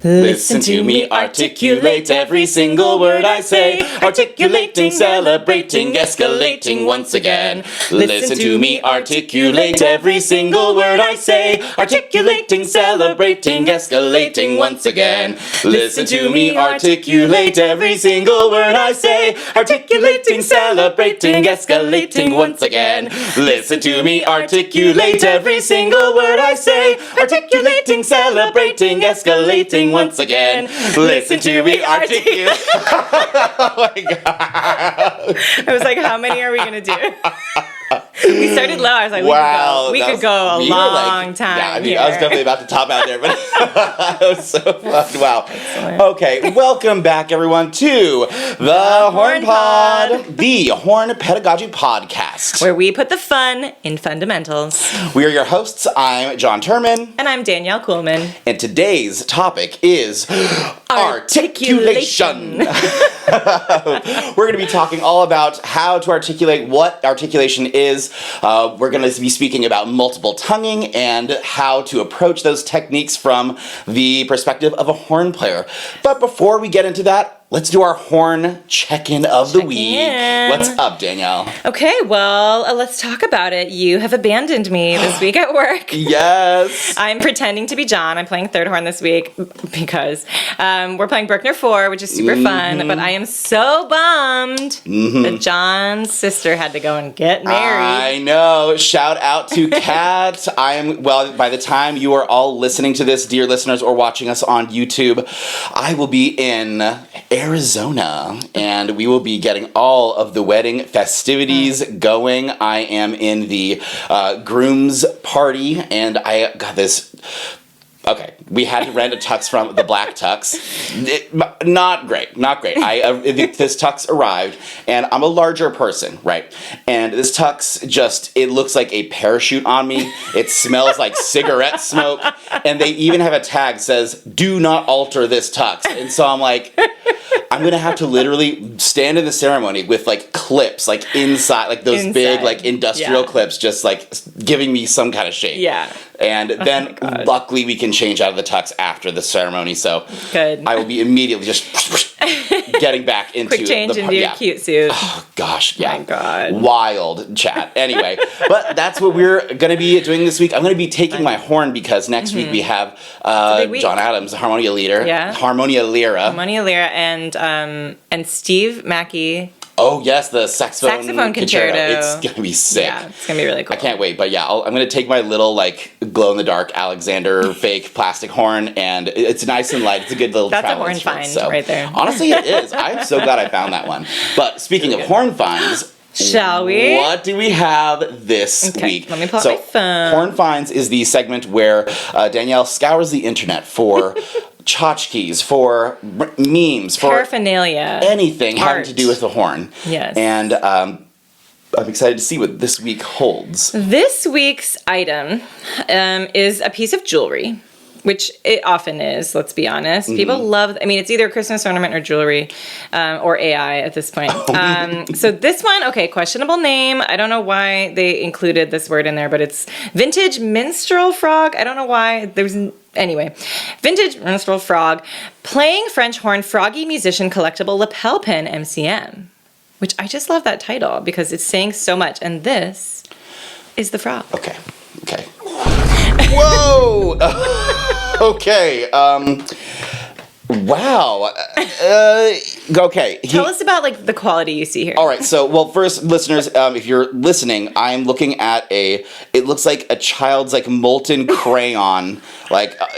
Listen to me articulate every single word I say. Articulating, celebrating, escalating once again. Listen to me articulate every single word I say. Articulating, celebrating, escalating once again. Listen to me articulate every single word I say. Articulating, celebrating, escalating once again. Listen to me articulate every single word I say. Articulating, celebrating, escalating once again. Listen to me articulate. Oh my god. I was like, how many are we going to do? We started low. I was like, we could go a long time. Yeah, I mean, here. I was definitely about to top out there, but it was so fun. Wow. Excellent. Okay, welcome back, everyone, to the Hornpod, the Horn Pedagogy Podcast, where we put the fun in fundamentals. We are your hosts. I'm John Turman. And I'm Danielle Kuhlmann. And today's topic is articulation. We're going to be talking all about how to articulate, what articulation is. We're going to be speaking about multiple tonguing and how to approach those techniques from the perspective of a horn player. But before we get into that, let's do our horn check-in of the week. What's up, Danielle? Okay, well, let's talk about it. You have abandoned me this week at work. Yes. I'm pretending to be John. I'm playing third horn this week because we're playing Bruckner 4, which is super fun, but I am so bummed that John's sister had to go and get married. I know. Shout out to Kat. By the time you are all listening to this, dear listeners, or watching us on YouTube, I will be in Arizona, and we will be getting all of the wedding festivities going. I am in the groom's party, and I got this. Okay, we had to rent a tux from the Black Tux. Not great. This tux arrived, and I'm a larger person, right? And this tux it looks like a parachute on me. It smells like cigarette smoke, and they even have a tag that says, "Do not alter this tux." And so I'm like, I'm gonna have to literally stand in the ceremony with like clips, like inside, those big like industrial clips, just like giving me some kind of shape. Yeah. And then luckily we can change out of the tux after the ceremony, so good. I will be immediately just getting back into quick change into your cute suit. Oh gosh, yeah. My God. Wild chat. Anyway, but that's what we're gonna be doing this week. I'm gonna be taking my horn because next week we have John Adams, the Harmonia leader. Yeah. Harmonia Lyra, and Steve Mackey. Oh yes, the saxophone concerto. It's gonna be sick. Yeah, it's gonna be really cool. I can't wait. But yeah, I'm gonna take my little glow in the dark Alexander fake plastic horn, and it's nice and light. It's a good little. That's travel a horn instrument, find right there. Honestly, it is. I'm so glad I found that one. But speaking of horn finds. Shall we? What do we have this week? Let me pull out my phone. Horn Finds is the segment where Danielle scours the internet for tchotchkes, for memes, for paraphernalia, anything having to do with the horn. Yes. And I'm excited to see what this week holds. This week's item is a piece of jewelry. Which it often is, let's be honest. People love, it's either a Christmas ornament or jewelry, or AI at this point. So this one, questionable name. I don't know why they included this word in there, but it's vintage minstrel frog. I don't know why. Anyway, vintage minstrel frog, playing French horn, froggy musician, collectible lapel pin, MCM. Which I just love that title because it's saying so much. And this is the frog. Okay. Whoa! Okay. Wow. Okay. Tell us about the quality you see here. All right. So, first, listeners, if you're listening, I'm looking at it looks like a child's molten crayon,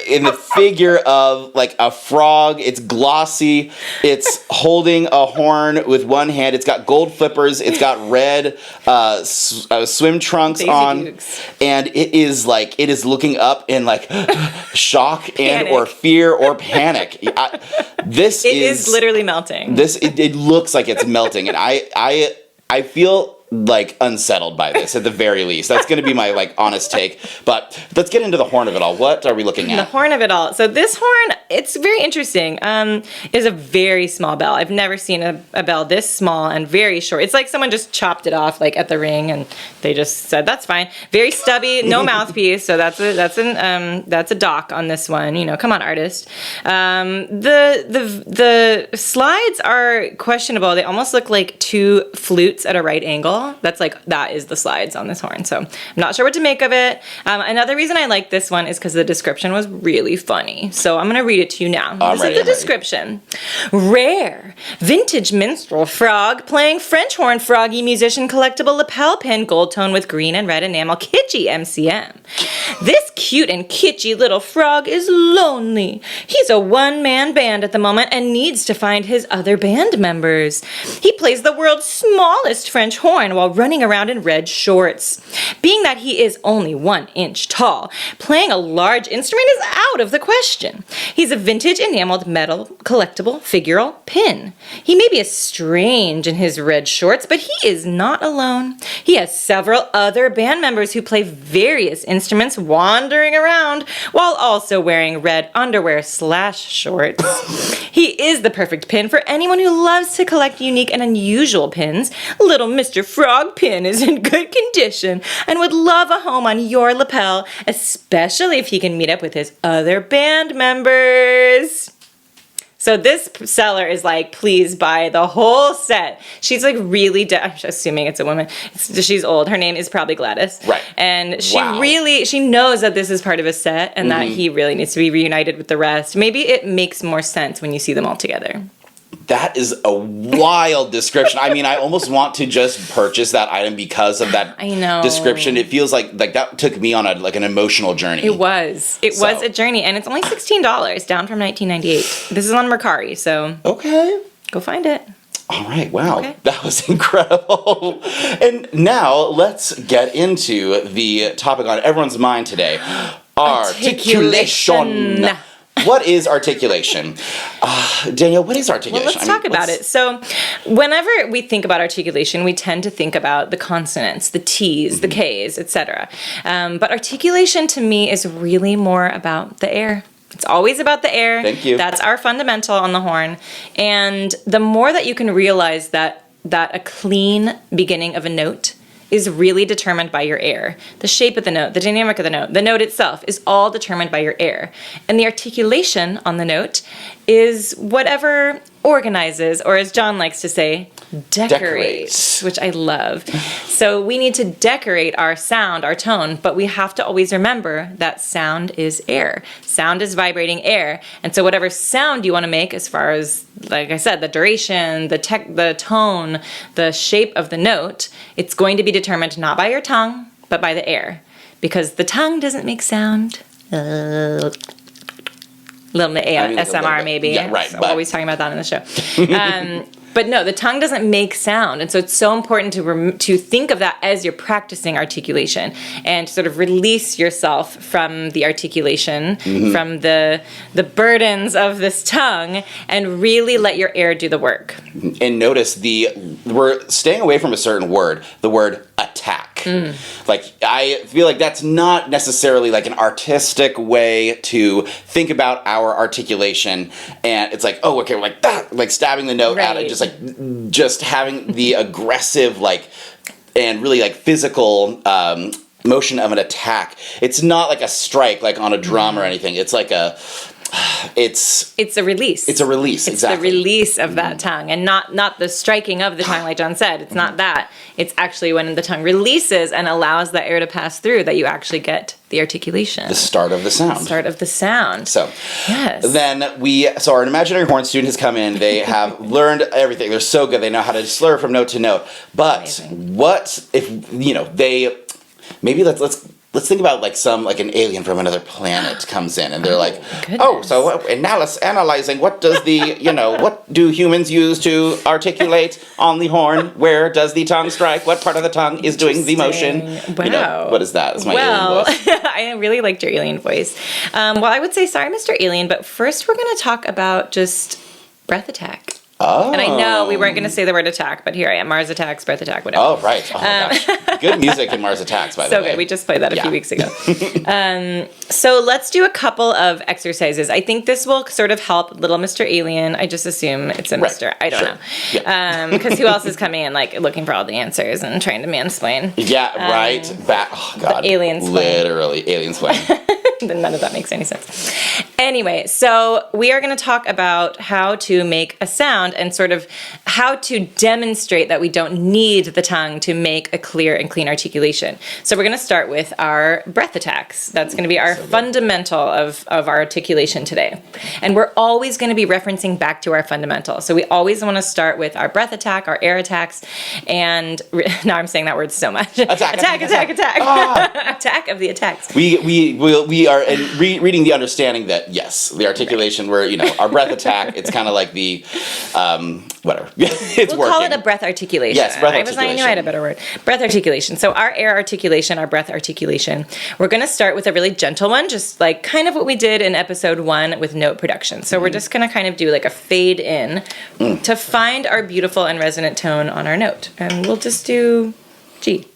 in the figure of a frog. It's glossy. It's holding a horn with one hand. It's got gold flippers. It's got red swim trunks on, Dukes. and it is looking up in shock and or fear or panic. This is literally melting. It looks like it's melting, and I feel unsettled by this at the very least. That's going to be my honest take. But let's get into the horn of it all. What are we looking at? The horn of it all. So this horn, it's very interesting. It's a very small bell. I've never seen a bell this small and very short. It's like someone just chopped it off like at the ring and they just said, that's fine. Very stubby, no mouthpiece. So that's a dock on this one. You know, come on, artist. The slides are questionable. They almost look like two flutes at a right angle. That is the slides on this horn. So I'm not sure what to make of it. Another reason I like this one is because the description was really funny. So I'm going to read it to you now. This is the description. Rare, vintage minstrel frog playing French horn froggy musician collectible lapel pin gold tone with green and red enamel kitschy MCM. This cute and kitschy little frog is lonely. He's a one-man band at the moment and needs to find his other band members. He plays the world's smallest French horn while running around in red shorts. Being that he is only 1 inch tall, playing a large instrument is out of the question. He's a vintage enameled metal collectible figural pin. He may be strange in his red shorts, but he is not alone. He has several other band members who play various instruments wandering around while also wearing red underwear/shorts. He is the perfect pin for anyone who loves to collect unique and unusual pins. Little Mr. Frog Pin is in good condition and would love a home on your lapel, especially if he can meet up with his other band members. So this seller is like, please buy the whole set. She's like really, I'm assuming it's a woman. She's old. Her name is probably Gladys. Right. And she knows that this is part of a set and that he really needs to be reunited with the rest. Maybe it makes more sense when you see them all together. That is a wild description. I mean, I almost want to just purchase that item because of that description. It feels like that took me on an emotional journey. It was. It was a journey, and it's only $16, down from $19.98. This is on Mercari, so okay, go find it. All right, wow, okay. That was incredible. And now let's get into the topic on everyone's mind today: articulation. What is articulation? Danielle, what is articulation? Well, let's talk about it. So whenever we think about articulation, we tend to think about the consonants, the T's, the K's, etc. But articulation to me is really more about the air. It's always about the air. Thank you. That's our fundamental on the horn. And the more that you can realize that a clean beginning of a note is really determined by your air. The shape of the note, the dynamic of the note itself is all determined by your air. And the articulation on the note is whatever organizes, or as John likes to say, decorates, which I love. So we need to decorate our sound, our tone, but we have to always remember that sound is air. Sound is vibrating air. And so whatever sound you want to make, as far as, like I said, the duration, the tone, the shape of the note, it's going to be determined not by your tongue, but by the air. Because the tongue doesn't make sound. Little ASMR maybe. Yeah, right. So we're always talking about that on the show. But no, the tongue doesn't make sound. And so it's so important to think of that as you're practicing articulation and sort of release yourself from the articulation, from the burdens of this tongue, and really let your air do the work. And notice we're staying away from a certain word, the word attack. Like, I feel like that's not necessarily like an artistic way to think about our articulation. And it's like, oh, okay, like that, like stabbing the note out, and just having the aggressive, and really physical motion of an attack. It's not like a strike, like on a drum or anything. It's like it's a release. It's a release, exactly. It's the release of that tongue, and not the striking of the tongue, like John said. It's not that. It's actually when the tongue releases and allows the air to pass through that you actually get the articulation. The start of the sound. The start of the sound. So, yes. Then so our imaginary horn student has come in. They have learned everything. They're so good. They know how to slur from note to note. But amazing. What if, maybe let's think about an alien from another planet comes in and they're and now let's analyzing what does the, what do humans use to articulate on the horn? Where does the tongue strike? What part of the tongue is doing the motion? Wow. What is that? That's my alien voice. I really liked your alien voice. Well, I would say sorry, Mr. Alien, but first we're going to talk about just breath attack. Oh. And I know we weren't going to say the word attack, but here I am. Mars attacks, breath attack, whatever. Oh, right. Oh, my gosh. Good music in Mars Attacks, by the way. So good. We just played that a few weeks ago. So let's do a couple of exercises. I think this will sort of help little Mr. Alien. I just assume it's a Mr. I don't know. Because who else is coming in, like, looking for all the answers and trying to mansplain? Yeah, right. Oh, God. Alien splain. Literally, alien splain. Then none of that makes any sense. Anyway, so we are going to talk about how to make a sound and sort of how to demonstrate that we don't need the tongue to make a clear and clean articulation. So we're going to start with our breath attacks. That's going to be our fundamental of our articulation today. And we're always going to be referencing back to our fundamental. So we always want to start with our breath attack, our air attacks, and now I'm saying that word so much. Attack. Ah. Attack of the attacks. We are reading the understanding that, yes, the articulation where, our breath attack, it's kind of like the, whatever. It's we'll call it a breath articulation. Yes, breath articulation. I knew I had a better word. Breath articulation. So our air articulation, our breath articulation, we're going to start with a really gentle one, just like kind of what we did in episode 1 with note production. So we're just going to kind of do like a fade in to find our beautiful and resonant tone on our note. And we'll just do G.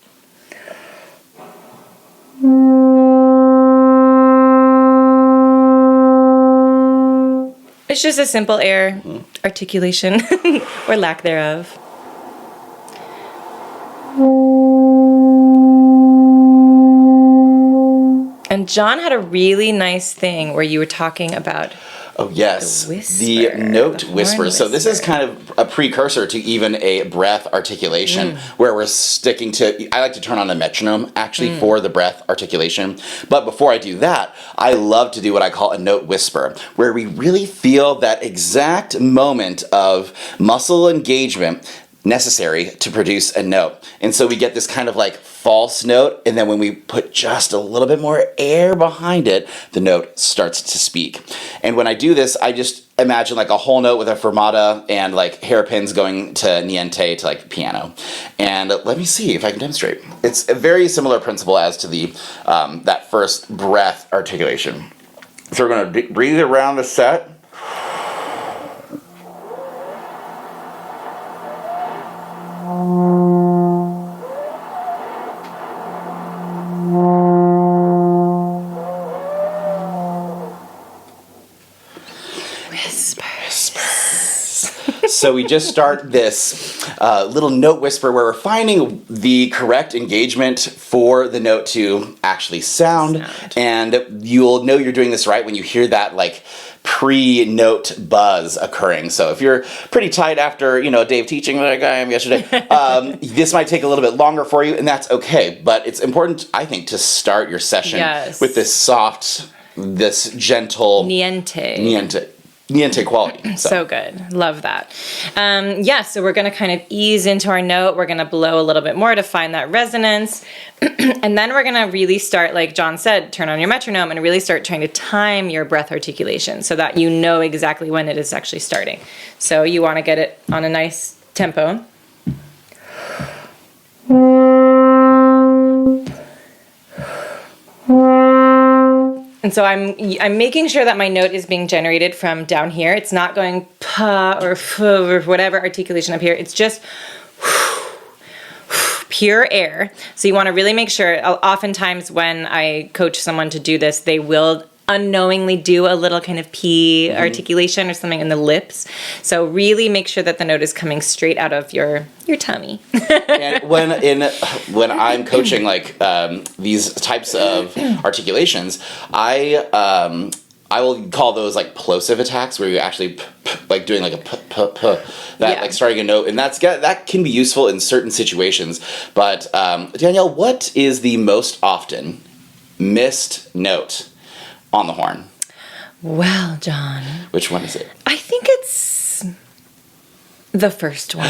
It's just a simple air articulation or lack thereof. And John had a really nice thing where you were talking about Oh, yes. The note whisper. So this is kind of a precursor to even a breath articulation where we're sticking to, I like to turn on a metronome actually for the breath articulation. But before I do that, I love to do what I call a note whisper, where we really feel that exact moment of muscle engagement necessary to produce a note. And so we get this kind of like false note, and then when we put just a little bit more air behind it, the note starts to speak. And when I do this, I just imagine like a whole note with a fermata and like hairpins going to niente to like piano. And let me see if I can demonstrate. It's a very similar principle as to the that first breath articulation. So we're going to breathe around the set. So we just start this little note whisper where we're finding the correct engagement for the note to actually sound. And you'll know you're doing this right when you hear that like pre-note buzz occurring. So if you're pretty tight after, a day of teaching like I am yesterday, this might take a little bit longer for you, and that's okay. But it's important, I think, to start your session with this soft, this gentle niente quality. So good. Love that. So we're going to kind of ease into our note. We're going to blow a little bit more to find that resonance. And then we're going to really start, like John said, turn on your metronome and really start trying to time your breath articulation so that you know exactly when it is actually starting. So you want to get it on a nice tempo. And so I'm making sure that my note is being generated from down here. It's not going pa or f or whatever articulation up here. It's just pure air. So you want to really make sure, oftentimes when I coach someone to do this, they will unknowingly do a little kind of P articulation or something in the lips. So really make sure that the note is coming straight out of your tummy. And when I'm coaching like these types of articulations, I will call those like plosive attacks where you actually like doing like a like starting a note, and that can be useful in certain situations. But Danielle, what is the most often missed note on the horn? Well, John. Which one is it? I think it's the first one.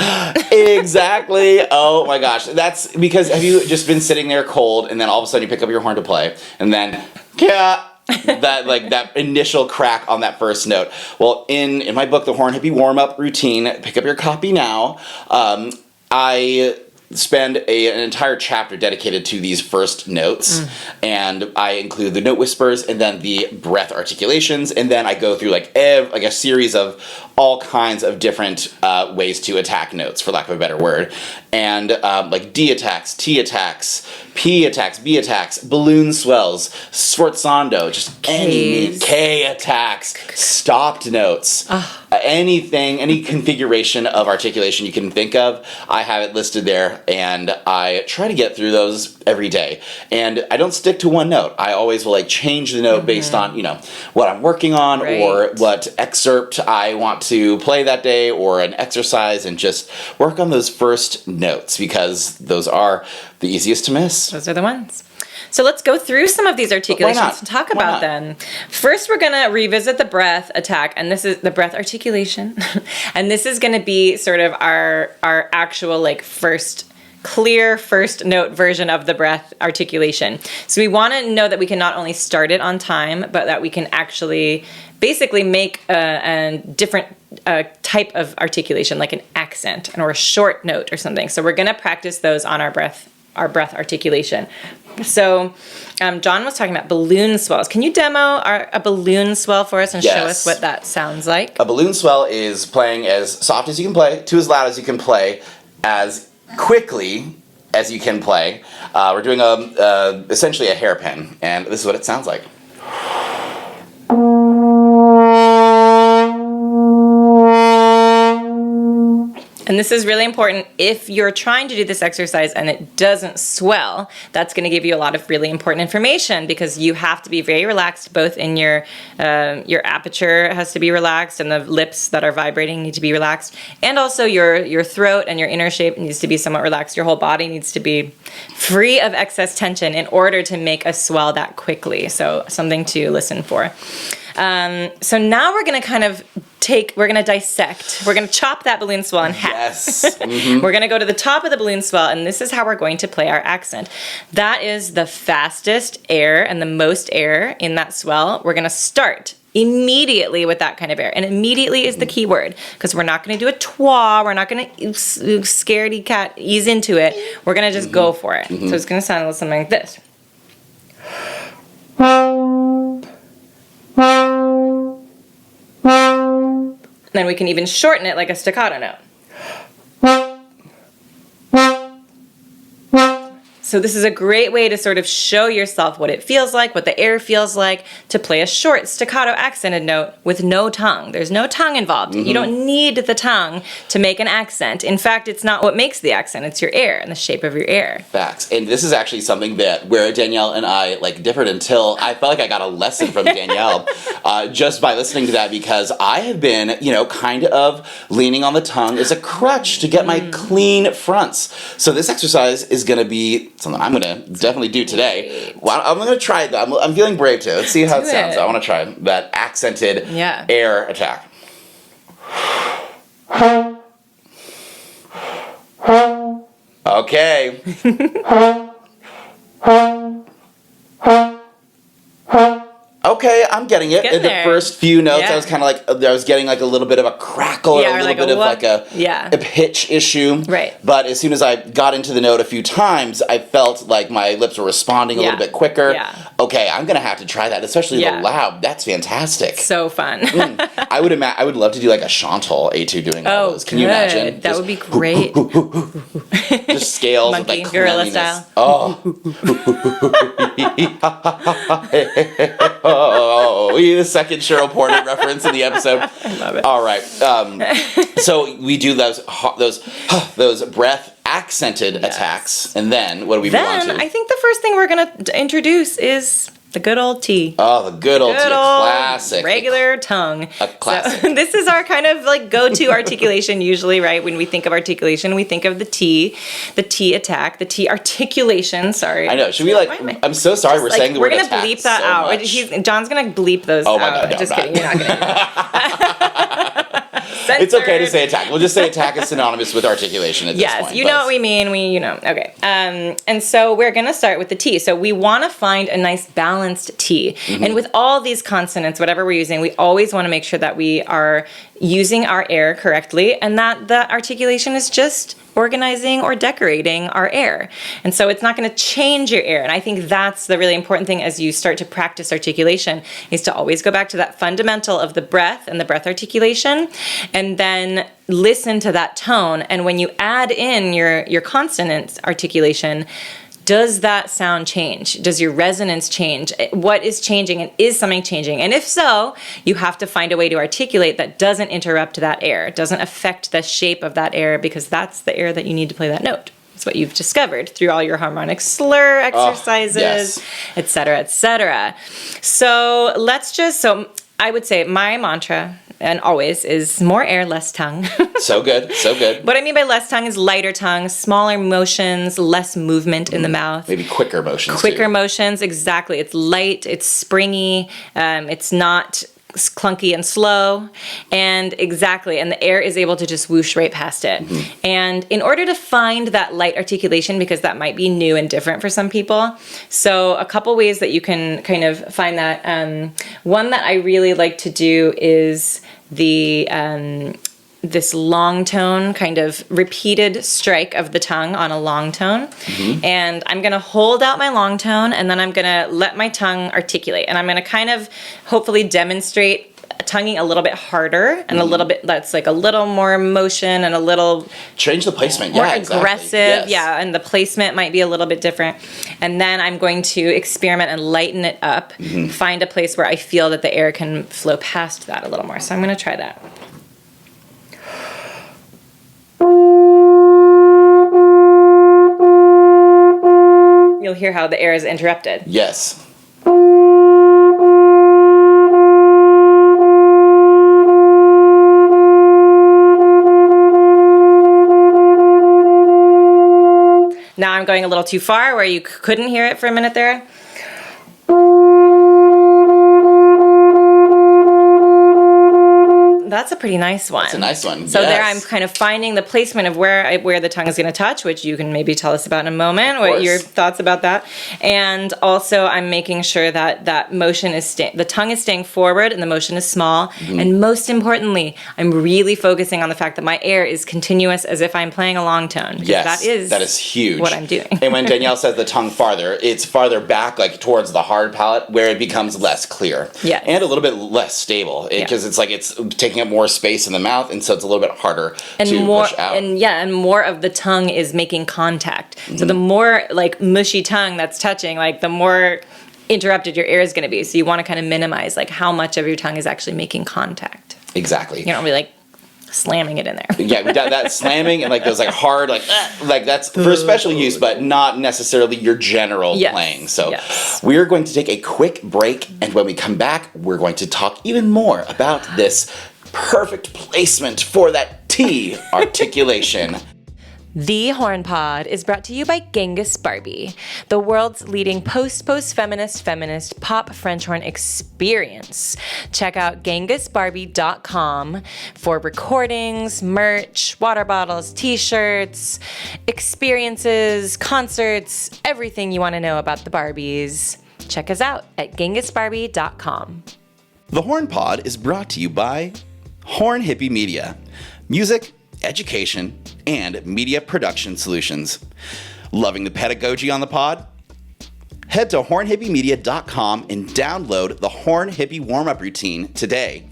Exactly. Oh my gosh. That's because have you just been sitting there cold and then all of a sudden you pick up your horn to play and then that initial crack on that first note. Well, in my book, The Horn Hippie Warm-Up Routine, pick up your copy now. I spend an entire chapter dedicated to these first notes, and I include the note whispers and then the breath articulations, and then I go through like a series of all kinds of different ways to attack notes, for lack of a better word. And like D attacks, T attacks, P attacks, B attacks, balloon swells, sforzando, just any K attacks, stopped notes. Anything, any configuration of articulation you can think of, I have it listed there, and I try to get through those every day. And I don't stick to one note. I always will like change the note based on, what I'm working on or what excerpt I want to play that day or an exercise, and just work on those first notes because those are the easiest to miss. Those are the ones. So let's go through some of these articulations and talk about them. First, we're going to revisit the breath attack, and this is the breath articulation. And this is going to be sort of our actual like first note version of the breath articulation. So we want to know that we can not only start it on time, but that we can actually basically make a different type of articulation, like an accent or a short note or something. So we're going to practice those on our breath articulation. So John was talking about balloon swells. Can you demo a balloon swell for us and show us what that sounds like? A balloon swell is playing as soft as you can play, to as loud as you can play, as quickly as you can play. We're doing essentially a hairpin, and this is what it sounds like. And this is really important. If you're trying to do this exercise and it doesn't swell, that's going to give you a lot of really important information, because you have to be very relaxed, both in your aperture has to be relaxed, and the lips that are vibrating need to be relaxed, and also your throat and your inner shape needs to be somewhat relaxed. Your whole body needs to be free of excess tension in order to make a swell that quickly. So something to listen for. So now we're going to dissect. We're going to chop that balloon swell in half. Yes. Mm-hmm. We're going to go to the top of the balloon swell, and this is how we're going to play our accent. That is the fastest air and the most air in that swell. We're going to start immediately with that kind of air. And immediately is the key word, because we're not going to do a twa. We're not going to scaredy cat ease into it. We're going to just go for it. So it's going to sound a little something like this. Then we can even shorten it like a staccato note. So this is a great way to sort of show yourself what it feels like, what the air feels like, to play a short staccato accented note with no tongue. There's no tongue involved. You don't need the tongue to make an accent. In fact, it's not what makes the accent. It's your air and the shape of your air. Facts. And this is actually something where Danielle and I differed, until I felt like I got a lesson from Danielle just by listening to that, because I have been, kind of leaning on the tongue as a crutch to get my clean fronts. So this exercise is going to be something I'm going to definitely do today. Well, I'm going to try it. I'm feeling brave too. Let's see how it sounds. I want to try that accented air attack. Okay. Okay, I'm getting it. In the first few notes, I was kind of I was getting a little bit of a crackle, or a little bit of a pitch issue. Right. But as soon as I got into the note a few times, I felt like my lips were responding a little bit quicker. Yeah. Okay, I'm gonna have to try that, especially the loud. That's fantastic. So fun. I would love to do a chantal etude doing all those. Can you imagine? That would be great. Just scales monkey with gorilla style. Oh, the second Cheryl Porter reference in the episode. I love it. All right. So we do those breath accented attacks, and then what do we move on to? I think the first thing we're going to introduce is the good old T. Oh, the good old T, a classic. Regular tongue. A classic. So this is our kind of go-to articulation usually, right? When we think of articulation, we think of the T attack, the T articulation, sorry. I know. Should we I'm so sorry we're saying the word attack. We're going to bleep that out. John's going to bleep those out. Oh my God, no, just kidding. You're not going to. It's okay to say attack. We'll just say attack is synonymous with articulation at this point. Yes, you know what we mean. Okay. And so we're going to start with the T. So we want to find a nice balanced T. And with all these consonants, whatever we're using, we always want to make sure that we are using our air correctly and that the articulation is just organizing or decorating our air. And so it's not going to change your air. And I think that's the really important thing as you start to practice articulation, is to always go back to that fundamental of the breath and the breath articulation, and then listen to that tone. And when you add in your consonant articulation, does that sound change? Does your resonance change? What is changing, and is something changing? And if so, you have to find a way to articulate that doesn't interrupt that air, doesn't affect the shape of that air, because that's the air that you need to play that note. It's what you've discovered through all your harmonic slur exercises, et cetera, et cetera. So I would say my mantra, and always, is more air, less tongue. So good, so good. What I mean by less tongue is lighter tongue, smaller motions, less movement in the mouth. Maybe quicker motions. Quicker motions, exactly. It's light, it's springy, it's not clunky and slow, and the air is able to just whoosh right past it. And in order to find that light articulation, because that might be new and different for some people, so a couple ways that you can kind of find that. One that I really like to do is this long tone, kind of repeated strike of the tongue on a long tone. And I'm going to hold out my long tone, and then I'm going to let my tongue articulate. And I'm going to kind of hopefully demonstrate tonguing a little bit harder and a little bit, that's like a little more motion and a little... Change the placement, more exactly. aggressive, and the placement might be a little bit different. And then I'm going to experiment and lighten it up, find a place where I feel that the air can flow past that a little more. So I'm going to try that. You'll hear how the air is interrupted. Yes. Now I'm going a little too far where you couldn't hear it for a minute there. That's a pretty nice one. That's a nice one. So there I'm kind of finding the placement of where the tongue is going to touch, which you can maybe tell us about in a moment, what your thoughts about that. And also I'm making sure that that motion is, the tongue is staying forward and the motion is small. And most importantly, I'm really focusing on the fact that my air is continuous as if I'm playing a long tone. Yes, that is huge. What I'm doing. And when Danielle says the tongue farther, it's farther back, like towards the hard palate, where it becomes less clear. Yes. And a little bit less stable, because it's like it's taking up more space in the mouth, and so it's a little bit harder to push out. And more of the tongue is making contact. So the more like mushy tongue that's touching, like the more interrupted your air is going to be. So you want to kind of minimize like how much of your tongue is actually making contact. Exactly. You don't be like slamming it in there. Yeah, that slamming and like those like hard like that's for special use, but not necessarily your general playing. So we're going to take a quick break, and when we come back, we're going to talk even more about this perfect placement for that T articulation. The Hornpod is brought to you by Genghis Barbie, the world's leading post-feminist pop French horn experience. Check out genghisbarbie.com for recordings, merch, water bottles, t-shirts, experiences, concerts, everything you want to know about the Barbies. Check us out at genghisbarbie.com. The Hornpod is brought to you by Horn Hippie Media. Music, education, and media production solutions. Loving the pedagogy on the pod? Head to hornhippiemedia.com and download the Horn Hippie warm-up routine today.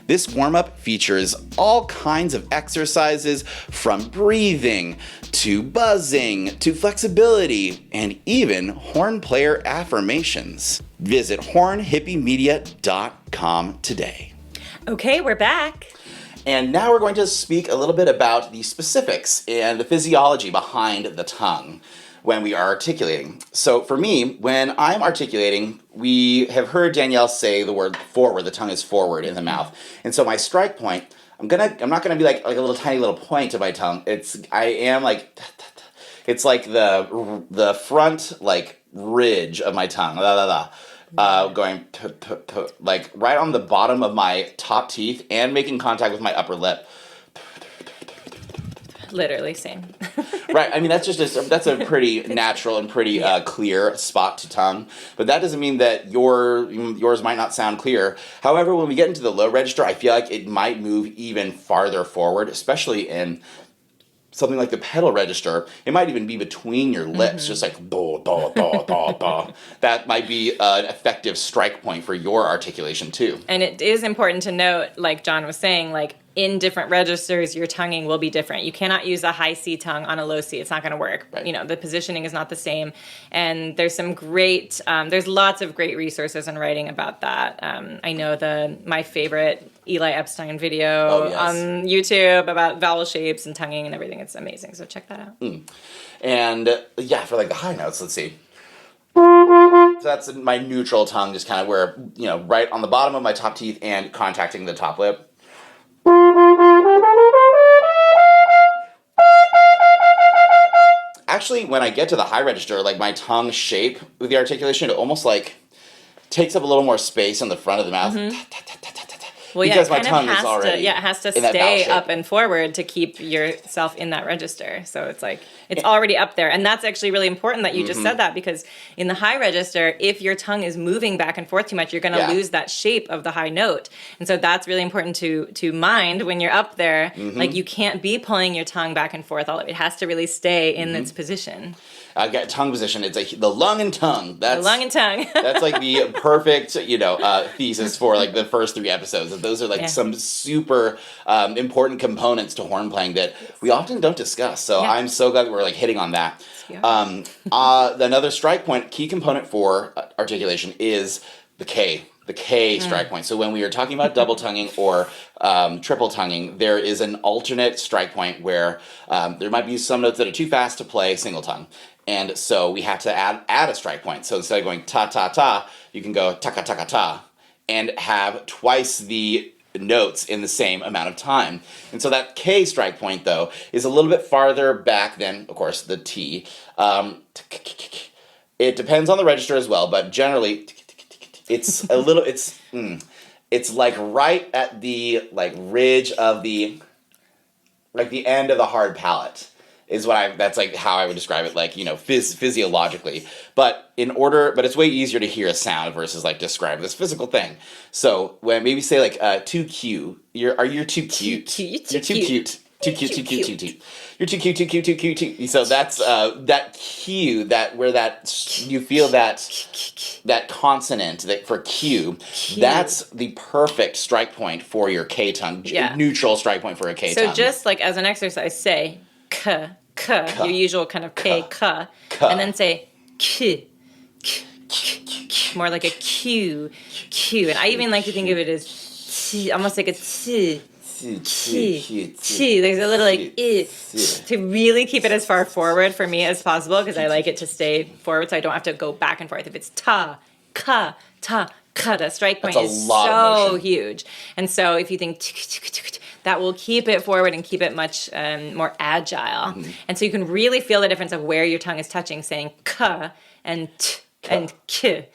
This warm-up features all kinds of exercises, from breathing to buzzing to flexibility, and even horn player affirmations. Visit hornhippiemedia.com today. Okay, we're back. And now we're going to speak a little bit about the specifics and the physiology behind the tongue when we are articulating. So for me, when I'm articulating, we have heard Danielle say the word forward. The tongue is forward in the mouth. And so my strike point, I'm not gonna be like a little tiny little point of my tongue. It's like the front like ridge of my tongue. Going like right on the bottom of my top teeth and making contact with my upper lip. Literally same. Right. I mean, that's a pretty natural and pretty clear spot to tongue. But that doesn't mean that yours might not sound clear. However, when we get into the low register, I feel like it might move even farther forward, especially in something like the pedal register, it might even be between your lips, just like do, do, do, do, do. That might be an effective strike point for your articulation too. And it is important to note, like John was saying, like in different registers, your tonguing will be different. You cannot use a high C tongue on a low C. It's not going to work. Right. You know, the positioning is not the same. And there's some great, there's lots of great resources in writing about that. I know my favorite Eli Epstein video on YouTube about vowel shapes and tonguing and everything. It's amazing. So check that out. And for like the high notes, let's see. So that's my neutral tongue, just kind of where, right on the bottom of my top teeth and contacting the top lip. Actually, when I get to the high register, like my tongue shape with the articulation, it almost like takes up a little more space in the front of the mouth. Well, because yeah, my tongue is already it has to stay up and forward to keep yourself in that register. So it's like, it's already up there. And that's actually really important that you just said that, because in the high register, if your tongue is moving back and forth too much, you're going to lose that shape of the high note. And so that's really important to mind when you're up there. Like, you can't be pulling your tongue back and forth. It has to really stay in its position. Tongue position. It's like the lung and tongue. That's the lung and tongue. That's like the perfect, thesis for like the first 3 episodes. Those are like some super important components to horn playing that we often don't discuss. So I'm so glad that we're like hitting on that. Another strike point, key component for articulation is the K. The K strike point. So when we are talking about double tonguing or triple tonguing, there is an alternate strike point where there might be some notes that are too fast to play single tongue. And so we have to add a strike point. So instead of going ta ta ta, you can go ta ka ta ka ta and have twice the notes in the same amount of time. And so that K strike point, though, is a little bit farther back than, of course, the T. It depends on the register as well, but generally it's a little, it's like right at the ridge of the end of the hard palate. That's like how I would describe it, physiologically. But it's way easier to hear a sound versus like describe this physical thing. So when maybe say like 2Q, you're too cute. You're too cute. Too cute. You're too cute. So that's that Q, you feel that consonant that for Q, that's the perfect strike point for your K tongue. Neutral strike point for a K tongue. So just like as an exercise, say k, your usual kind of K, k, and then say k, more like a Q. And I even like to think of it as t, almost like a t. There's a little like to really keep it as far forward for me as possible, because I like it to stay forward so I don't have to go back and forth. If it's ta, ka, the strike point is so huge. And so if you think that will keep it forward and keep it much more agile. And so you can really feel the difference of where your tongue is touching, saying ka and t and k.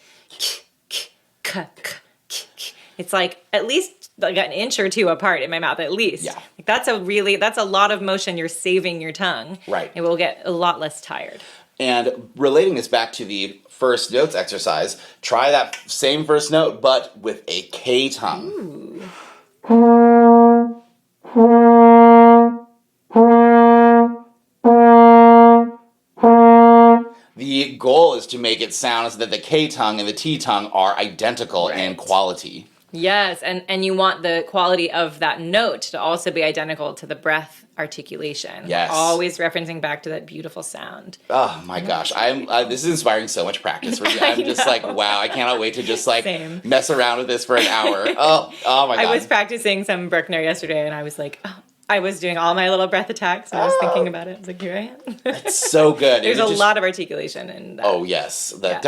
It's like at least like an inch or two apart in my mouth, at least. Yeah. Like that's a lot of motion. You're saving your tongue. Right. It will get a lot less tired. And relating this back to the first notes exercise, try that same first note, but with a K tongue. Ooh. The goal is to make it sound so that the K tongue and the T tongue are identical in quality. Yes, and you want the quality of that note to also be identical to the breath articulation. Yes. Always referencing back to that beautiful sound. Oh my gosh, this is inspiring so much practice for me. I'm just like, wow, I cannot wait to just like mess around with this for an hour. Oh my God. I was practicing some Bruckner yesterday, and I was like, I was doing all my little breath attacks. I was thinking about it. I was like, here I am. It's so good. There's a lot of articulation in that. Oh, yes. Yeah.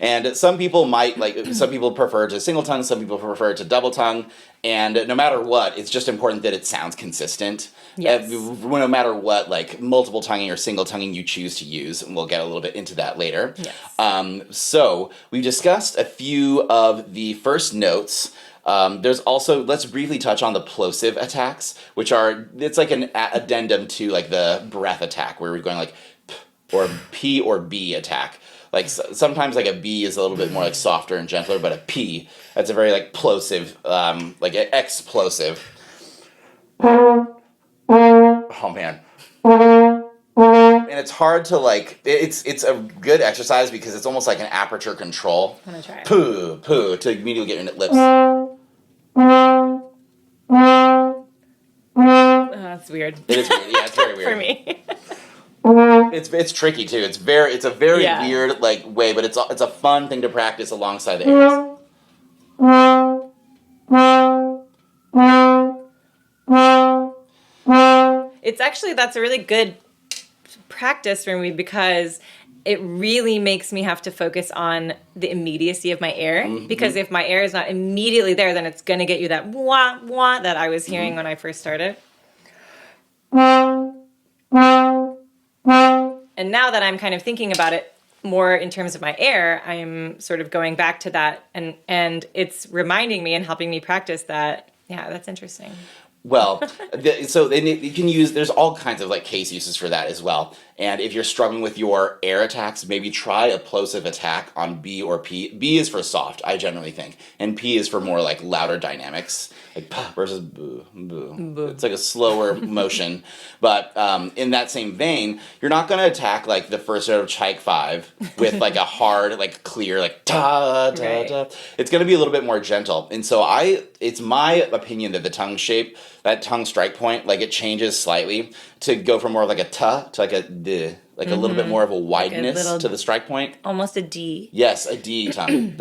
And some people prefer to single tongue, some people prefer to double tongue. And no matter what, it's just important that it sounds consistent. Yes. No matter what, like multiple tonguing or single tonguing you choose to use, and we'll get a little bit into that later. Yes. So we've discussed a few of the first notes. There's also, let's briefly touch on the plosive attacks, it's like an addendum to like the breath attack, where we're going like P or B attack. Like sometimes like a B is a little bit more like softer and gentler, but a P, that's a very like plosive, like an explosive. Oh man. And it's hard to like, it's a good exercise because it's almost like an aperture control. I'm gonna try it. Poo, to immediately get your lips. Oh, that's weird. It is weird. Yeah, it's very weird. For me. It's tricky too. It's a very weird like way, but it's a fun thing to practice alongside the airs. It's actually, that's a really good practice for me because it really makes me have to focus on the immediacy of my air. Because if my air is not immediately there, then it's going to get you that wah, wah that I was hearing when I first started. And now that I'm kind of thinking about it more in terms of my air, I'm sort of going back to that, and it's reminding me and helping me practice that. Yeah, that's interesting. Well, so you can use, there's all kinds of like case uses for that as well. And if you're struggling with your air attacks, maybe try a plosive attack on B or P. B is for soft, I generally think. And P is for more like louder dynamics, like pa versus boo, boo. Boo. It's like a slower motion. But in that same vein, you're not going to attack like the first note of Chaik 5 with like a hard, like clear, like ta, ta, ta. It's going to be a little bit more gentle. And so it's my opinion that the tongue shape, that tongue strike point, like it changes slightly to go from more of like a ta to like a d, like a little bit more of a wideness like to the strike point. Almost a D. Yes, a D tongue.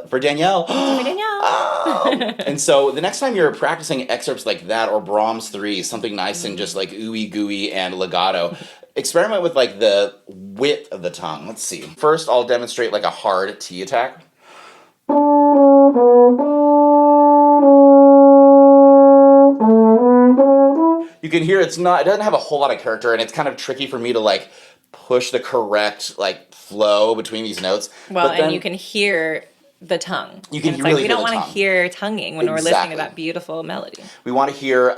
For Danielle. For Danielle. And so the next time you're practicing excerpts like that or Brahms 3, something nice and just like ooey gooey and legato, experiment with like the width of the tongue. Let's see. First, I'll demonstrate like a hard T attack. You can hear it doesn't have a whole lot of character, and it's kind of tricky for me to like push the correct like flow between these notes. Well, and you can hear the tongue. You can really hear the tongue. We don't want to hear tonguing when we're listening to that beautiful melody. We want to hear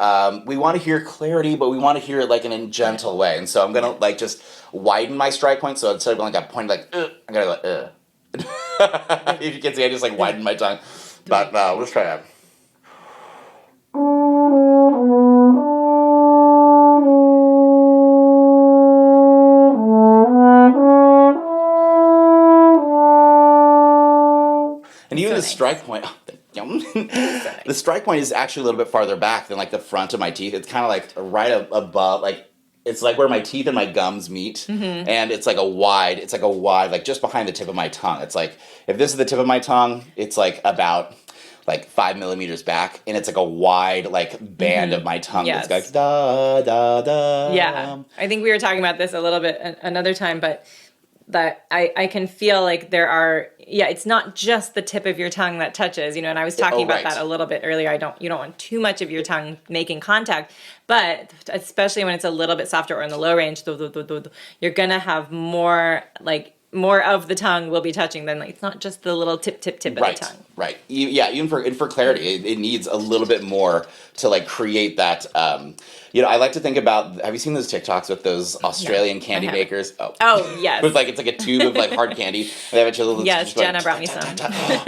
clarity, but we want to hear it like in a gentle way. And so I'm gonna like just widen my strike point. So instead of going like a point like I'm gonna go if you can see, I just like widen my tongue. But let's try that. And even the strike point, the strike point is actually a little bit farther back than like the front of my teeth. It's kind of like right above, like it's like where my teeth and my gums meet, and it's like a wide, like just behind the tip of my tongue. It's like if this is the tip of my tongue, it's like about like 5 millimeters back, and it's like a wide like band of my tongue that's like da da da. Yeah, I think we were talking about this a little bit another time, but that I can feel like there are, it's not just the tip of your tongue that touches, and I was talking about that a little bit earlier. You don't want too much of your tongue making contact, but especially when it's a little bit softer or in the low range, you're gonna have more of the tongue will be touching than it's not just the little tip of the tongue. Right. Yeah, even for clarity, it needs a little bit more to like create that. I like to think about. Have you seen those TikToks with those Australian candy makers? Oh yes. With like it's like a tube of like hard candy. And they have a little. Yes, Jenna brought me some.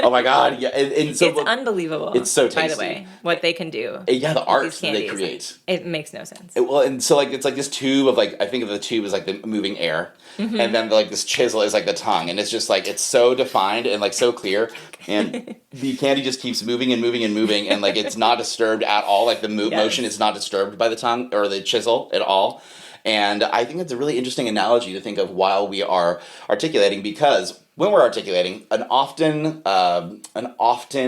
Oh my god! Yeah, and so it's unbelievable. It's so tasty. By the way, what they can do. Yeah, the art that they create. It makes no sense. And so like it's like this tube of like I think of the tube as like the moving air, and then like this chisel is like the tongue, and it's just like it's so defined and like so clear, and the candy just keeps moving and moving and moving, and like it's not disturbed at all. Like the motion is not disturbed by the tongue or the chisel at all. And I think it's a really interesting analogy to think of while we are articulating, because when we're articulating, an often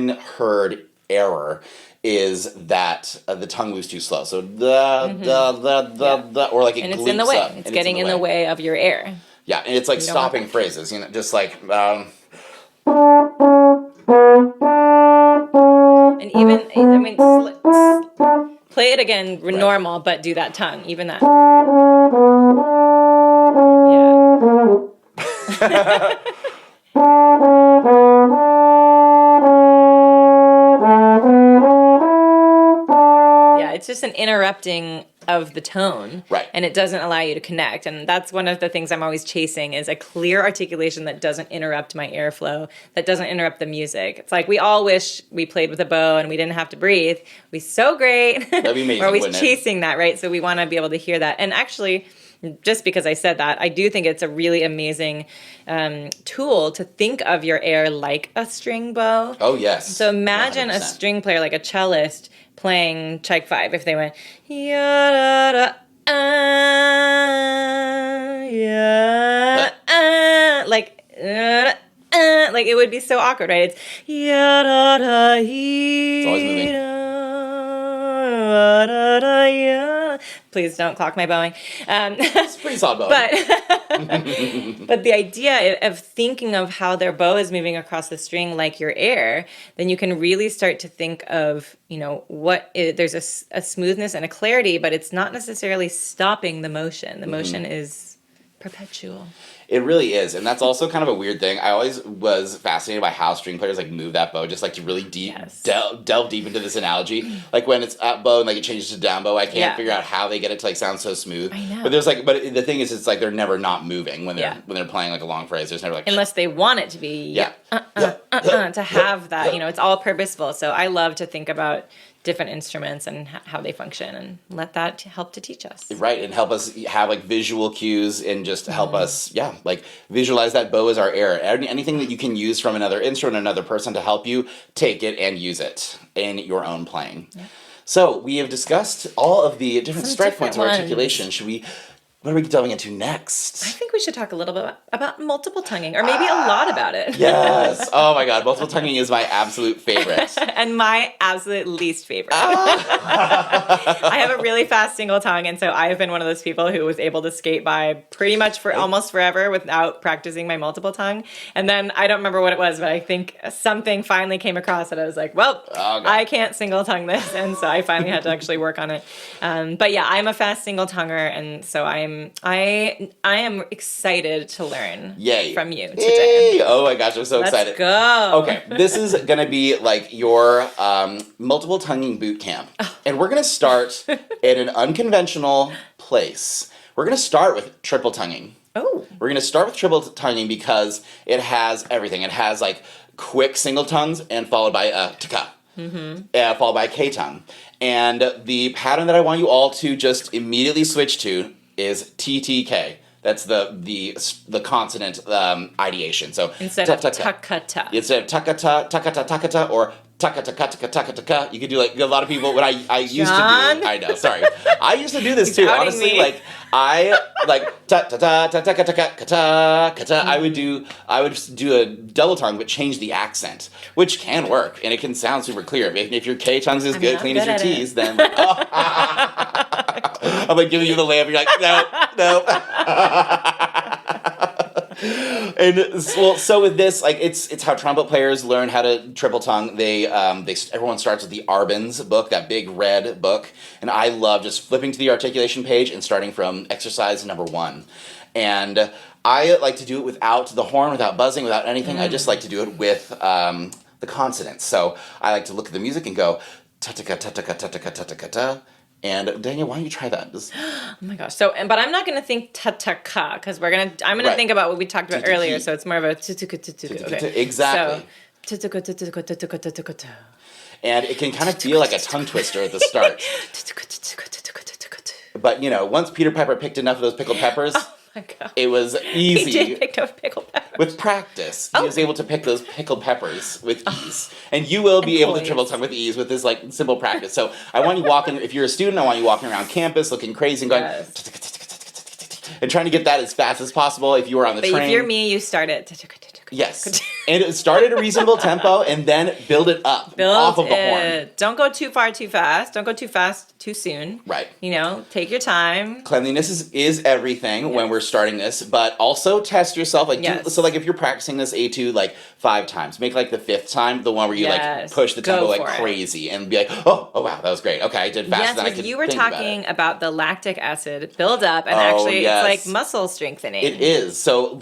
heard error is that the tongue moves too slow. So or like it and it's in the way. Up, it's getting in the way of your air. Yeah, and it's like stopping phrases, just like. And even play it again normal, but do that tongue, even that. Yeah. Yeah, it's just an interrupting of the tone. Right. And it doesn't allow you to connect. And that's one of the things I'm always chasing is a clear articulation that doesn't interrupt my airflow, that doesn't interrupt the music. It's like we all wish we played with a bow and we didn't have to breathe. It'd be so great. That'd be amazing. We're always chasing that, right? So we want to be able to hear that. And actually, just because I said that, I do think it's a really amazing tool to think of your air like a string bow. Oh, yes. So imagine 100%. a string player, like a cellist, playing Czech 5. If they went, ya-da-da, yeah, like it would be so awkward, right? It's ya-da-da, It's always moving. yeah. Please don't clock my bowing. It's pretty solid bow. But the idea of thinking of how their bow is moving across the string like your air, then you can really start to think of, there's a smoothness and a clarity, but it's not necessarily stopping the motion. The motion is perpetual. It really is, and that's also kind of a weird thing. I always was fascinated by how string players move that bow, just to really deep delve deep into this analogy. Like when it's up bow and it changes to down bow, I can't figure out how they get it to sound so smooth. I know. But but the thing is, it's they're never not moving when they're playing a long phrase. There's never unless they want it to be to have that. It's all purposeful. So I love to think about different instruments and how they function, and let that help to teach us. Right, and help us have visual cues and just help us, visualize that bow as our air. Anything that you can use from another instrument, another person to help you, take it and use it in your own playing. Yeah. So we have discussed all of the different strike points of articulation. What are we delving into next? I think we should talk a little bit about multiple tonguing, or maybe a lot about it. Yes. Oh my God. Multiple tonguing is my absolute favorite. And my absolute least favorite. I have a really fast single tongue, and so I have been one of those people who was able to skate by pretty much for almost forever without practicing my multiple tongue. And then I don't remember what it was, but I think something finally came across that I was like, well, I can't single tongue this. And so I finally had to actually work on it. But yeah, I'm a fast single tonguer, and so I am excited to learn from you today. Yay. Oh my gosh, I'm so excited. Let's go. Okay, this is gonna be your multiple tonguing boot camp, and we're gonna start in an unconventional place. We're gonna start with triple tonguing. Oh. We're gonna start with triple tonguing because it has everything. It has quick single tongues and followed by a taka. Followed by a K tongue. And the pattern that I want you all to just immediately switch to is TTK. That's the consonant ideation. So instead of takata. Instead of takata, takata, takata, or takata, takata, takata, takata. You could do a lot of people. What I used to do. I know. Sorry. I used to do this too. Honestly, I ta ta ta ta ta ta ta ta ta. I would do a double tongue, but change the accent, which can work and it can sound super clear. If your K tongues is clean as your T's, then I'm giving you the layup. You're like, no. And so with this, it's how trumpet players learn how to triple tongue. Everyone starts with the Arbens book, that big red book, and I love just flipping to the articulation page and starting from exercise number 1. And I like to do it without the horn, without buzzing, without anything. I just like to do it with the consonants. So I like to look at the music and go ta ta ta ta ta ta ta ta ta ta. And Danielle, why don't you try that? Oh my gosh! So, but I'm not going to think ta-ta-ka because I'm going to think about what we talked about earlier. So it's more of a exactly. And it can kind of feel like a tongue twister at the start. But once Peter Pepper picked enough of those pickled peppers, it was easy. He did pick up pickled peppers. With practice, he was able to pick those pickled peppers with ease. And you will be able to triple tongue with ease with this simple practice. So I want you walking, if you're a student, I want you walking around campus looking crazy and going, and trying to get that as fast as possible. If you were on the train. But if you're me, you start it. Yes. And start at a reasonable tempo and then build it up off of the horn. Don't go too far too fast. Don't go too fast too soon. Right. Take your time. Cleanliness is everything when we're starting this, but also test yourself. So if you're practicing this etude 5 times, make the 5th time the one where you push the tempo crazy and be like, oh wow, that was great. Okay, I did faster than I could. You were talking about the lactic acid build up, and actually it's muscle strengthening. It is. So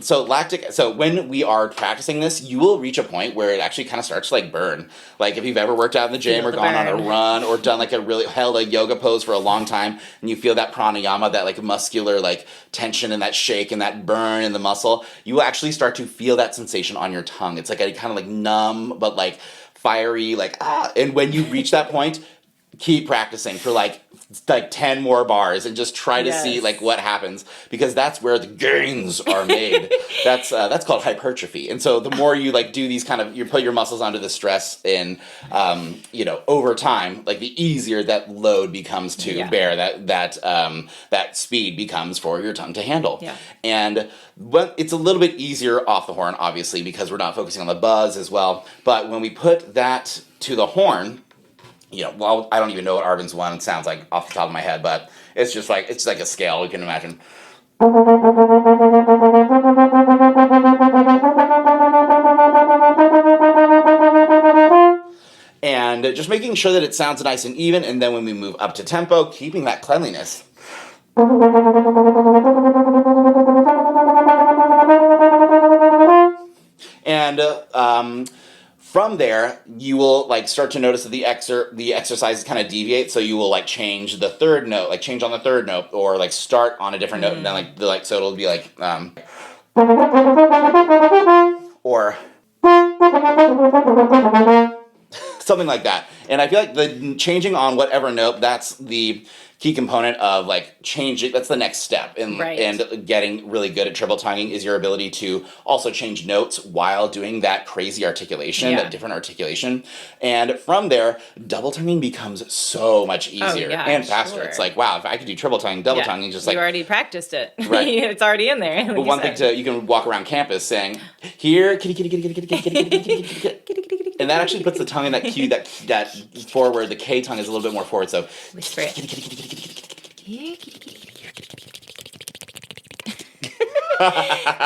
when we are practicing this, you you will reach a point where it actually kind of starts to like burn. Like if you've ever worked out in the gym or gone on a run or done like held a yoga pose for a long time and you feel that pranayama, that like muscular like tension and that shake and that burn in the muscle, you will actually start to feel that sensation on your tongue. It's like a kind of like numb but like fiery, like and when you reach that point, keep practicing for like 10 more bars and just try to see like what happens, because that's where the gains are made. That's called hypertrophy. And so the more you like do these kind of, you put your muscles under the stress and over time, like the easier that load becomes to bear, that speed becomes for your tongue to handle. And it's a little bit easier off the horn, obviously, because we're not focusing on the buzz as well. But when we put that to the horn, well, I don't even know what Arvin's one sounds like off the top of my head, but it's just like, it's like a scale, you can imagine. And just making sure that it sounds nice and even, and then when we move up to tempo, keeping that cleanliness. And from there, you will like start to notice that the exercises kind of deviate. So you will like change the third note, like change on the third note, or like start on a different note, and then so it'll be like or something like that. And I feel like the changing on whatever note, that's the key component of like changing. That's the next step in and getting really good at triple tonguing, is your ability to also change notes while doing that crazy articulation, that different articulation. And from there, double tonguing becomes so much easier and faster. It's like, wow, if I could do triple tonguing, double tonguing, just like you already practiced it. Right. It's already in there. Like but one thing you can walk around campus saying, here, kitty, kitty, kitty, kitty, kitty, kitty, kitty, kitty, kitty. And that actually puts the tongue in that cue, that forward. The K tongue is a little bit more forward. So whisper it.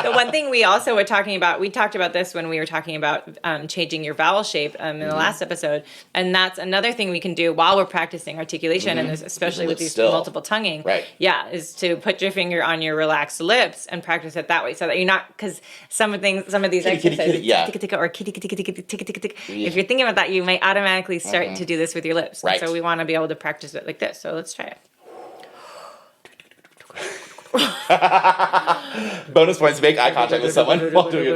The one thing we also were talking about, we talked about this when we were talking about changing your vowel shape in the last episode, and that's another thing we can do while we're practicing articulation, and especially with these multiple tonguing, is to put your finger on your relaxed lips and practice it that way, so that you're not, because some of these exercises, or if you're thinking about that, you might automatically start to do this with your lips. So we want to be able to practice it like this. So let's try it. Bonus points, make eye contact with someone while doing it.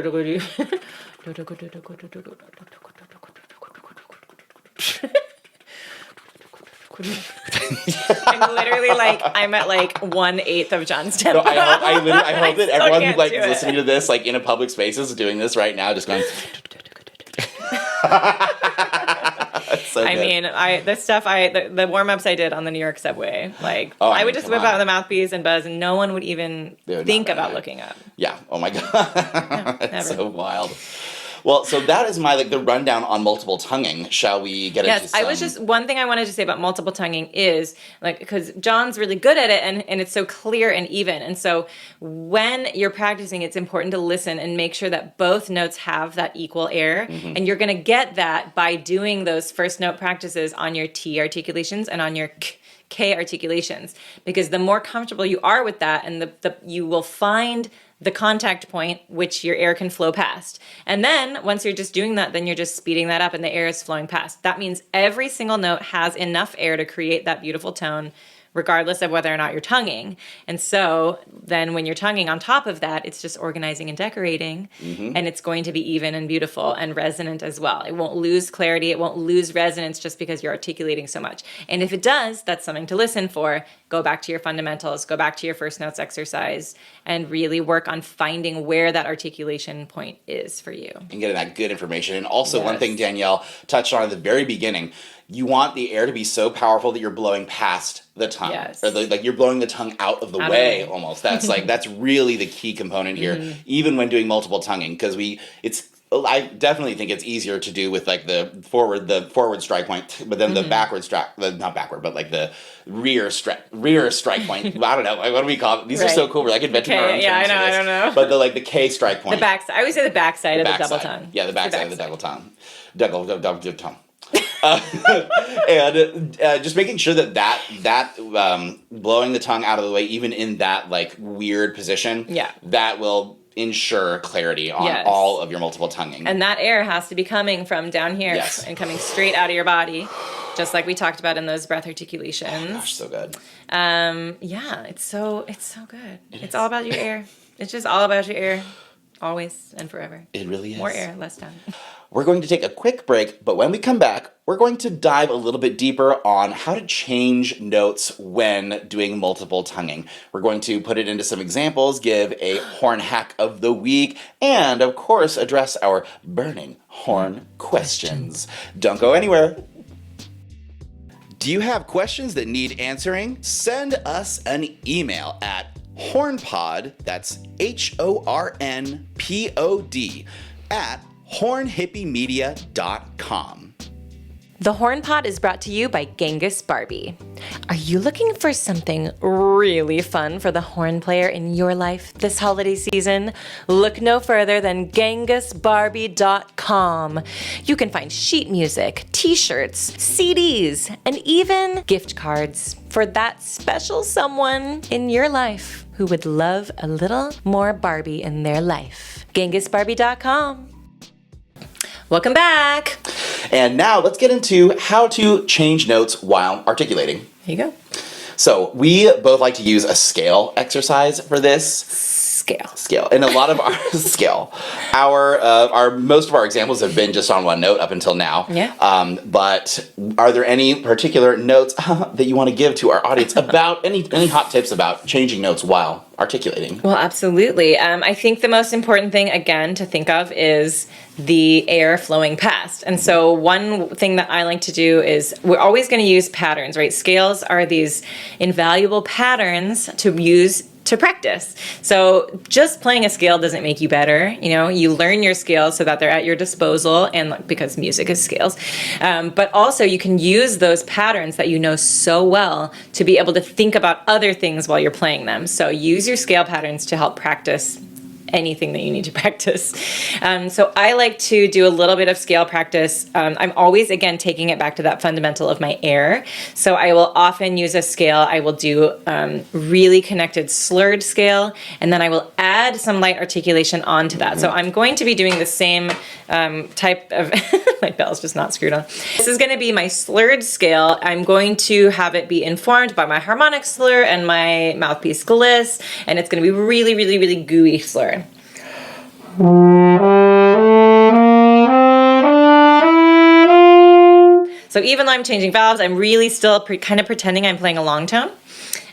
I'm literally like, I'm at like 1/8 of John's tempo. No, I hope that everyone who like listening to this like in a public space is doing this right now, just going. So I mean, the warm-ups I did on the New York subway, like I would just whip out the mouthpiece and buzz, and no one would even think about looking up. Yeah. Oh my god. That's so wild. Well, so that is my the rundown on multiple tonguing. Shall we get into some? Yes, one thing I wanted to say about multiple tonguing is because John's really good at it, and it's so clear and even. And so when you're practicing, it's important to listen and make sure that both notes have that equal air. Mm-hmm. And you're going to get that by doing those first note practices on your T articulations and on your K articulations. Because the more comfortable you are with that, and you will find the contact point which your air can flow past. And then once you're just doing that, then you're just speeding that up and the air is flowing past. That means every single note has enough air to create that beautiful tone, regardless of whether or not you're tonguing. And so then when you're tonguing on top of that, it's just organizing and decorating, and it's going to be even and beautiful and resonant as well. It won't lose clarity. It won't lose resonance just because you're articulating so much. And if it does, that's something to listen for. Go back to your fundamentals, go back to your first notes exercise, and really work on finding where that articulation point is for you. And getting that good information. And also one thing Danielle touched on at the very beginning, you want the air to be so powerful that you're blowing past the tongue. Yes. Or you're blowing the tongue out of the way almost. That's that's really the key component here, even when doing multiple tonguing, because I definitely think it's easier to do with the forward strike point, but then the backward strike, not backward, but the rear strike point. I don't know. What do we call it? These are so cool. We're inventing our own terms. I don't know. But the K strike point. The backside. I always say the backside of the double tongue. Yeah, the backside of the double tongue. Double tongue. And just making sure that blowing the tongue out of the way, even in that weird position, that will ensure clarity on Yes. all of your multiple tonguing. And that air has to be coming from down here Yes. and coming straight out of your body, just like we talked about in those breath articulations. Gosh, so good. Yeah, it's so good. It's all about your air. It's just all about your air, always and forever. It really is. More air, less time. We're going to take a quick break, but when we come back, we're going to dive a little bit deeper on how to change notes when doing multiple tonguing. We're going to put it into some examples, give a horn hack of the week, and of course, address our burning horn questions. Don't go anywhere. Do you have questions that need answering? Send us an email at Hornpod, that's HORNPOD, at hornhippiemedia.com. The Hornpod is brought to you by Genghis Barbie. Are you looking for something really fun for the horn player in your life this holiday season? Look no further than GenghisBarbie.com. You can find sheet music, t-shirts, CDs, and even gift cards for that special someone in your life who would love a little more Barbie in their life. GenghisBarbie.com. Welcome back. And now let's get into how to change notes while articulating. Here you go. So we both like to use a scale exercise for this. Scale. And a lot of our scale. Our most of our examples have been just on one note up until now. Yeah. But are there any particular notes that you want to give to our audience about any hot tips about changing notes while articulating? Well, absolutely. I think the most important thing, again, to think of is the air flowing past. And so one thing that I like to do is we're always going to use patterns, right? Scales are these invaluable patterns to use to practice. So just playing a scale doesn't make you better. You know, you learn your scales so that they're at your disposal, and because music is scales. But also you can use those patterns that you know so well to be able to think about other things while you're playing them. So use your scale patterns to help practice anything that you need to practice. So I like to do a little bit of scale practice. I'm always, again, taking it back to that fundamental of my air. So I will often use a scale. I will do really connected slurred scale, and then I will add some light articulation onto that. So I'm going to be doing the same type of, my bell's just not screwed on. This is going to be my slurred scale. I'm going to have it be informed by my harmonic slur and my mouthpiece gliss, and it's going to be really, really, really gooey slur. So even though I'm changing valves, I'm really still kind of pretending I'm playing a long tone.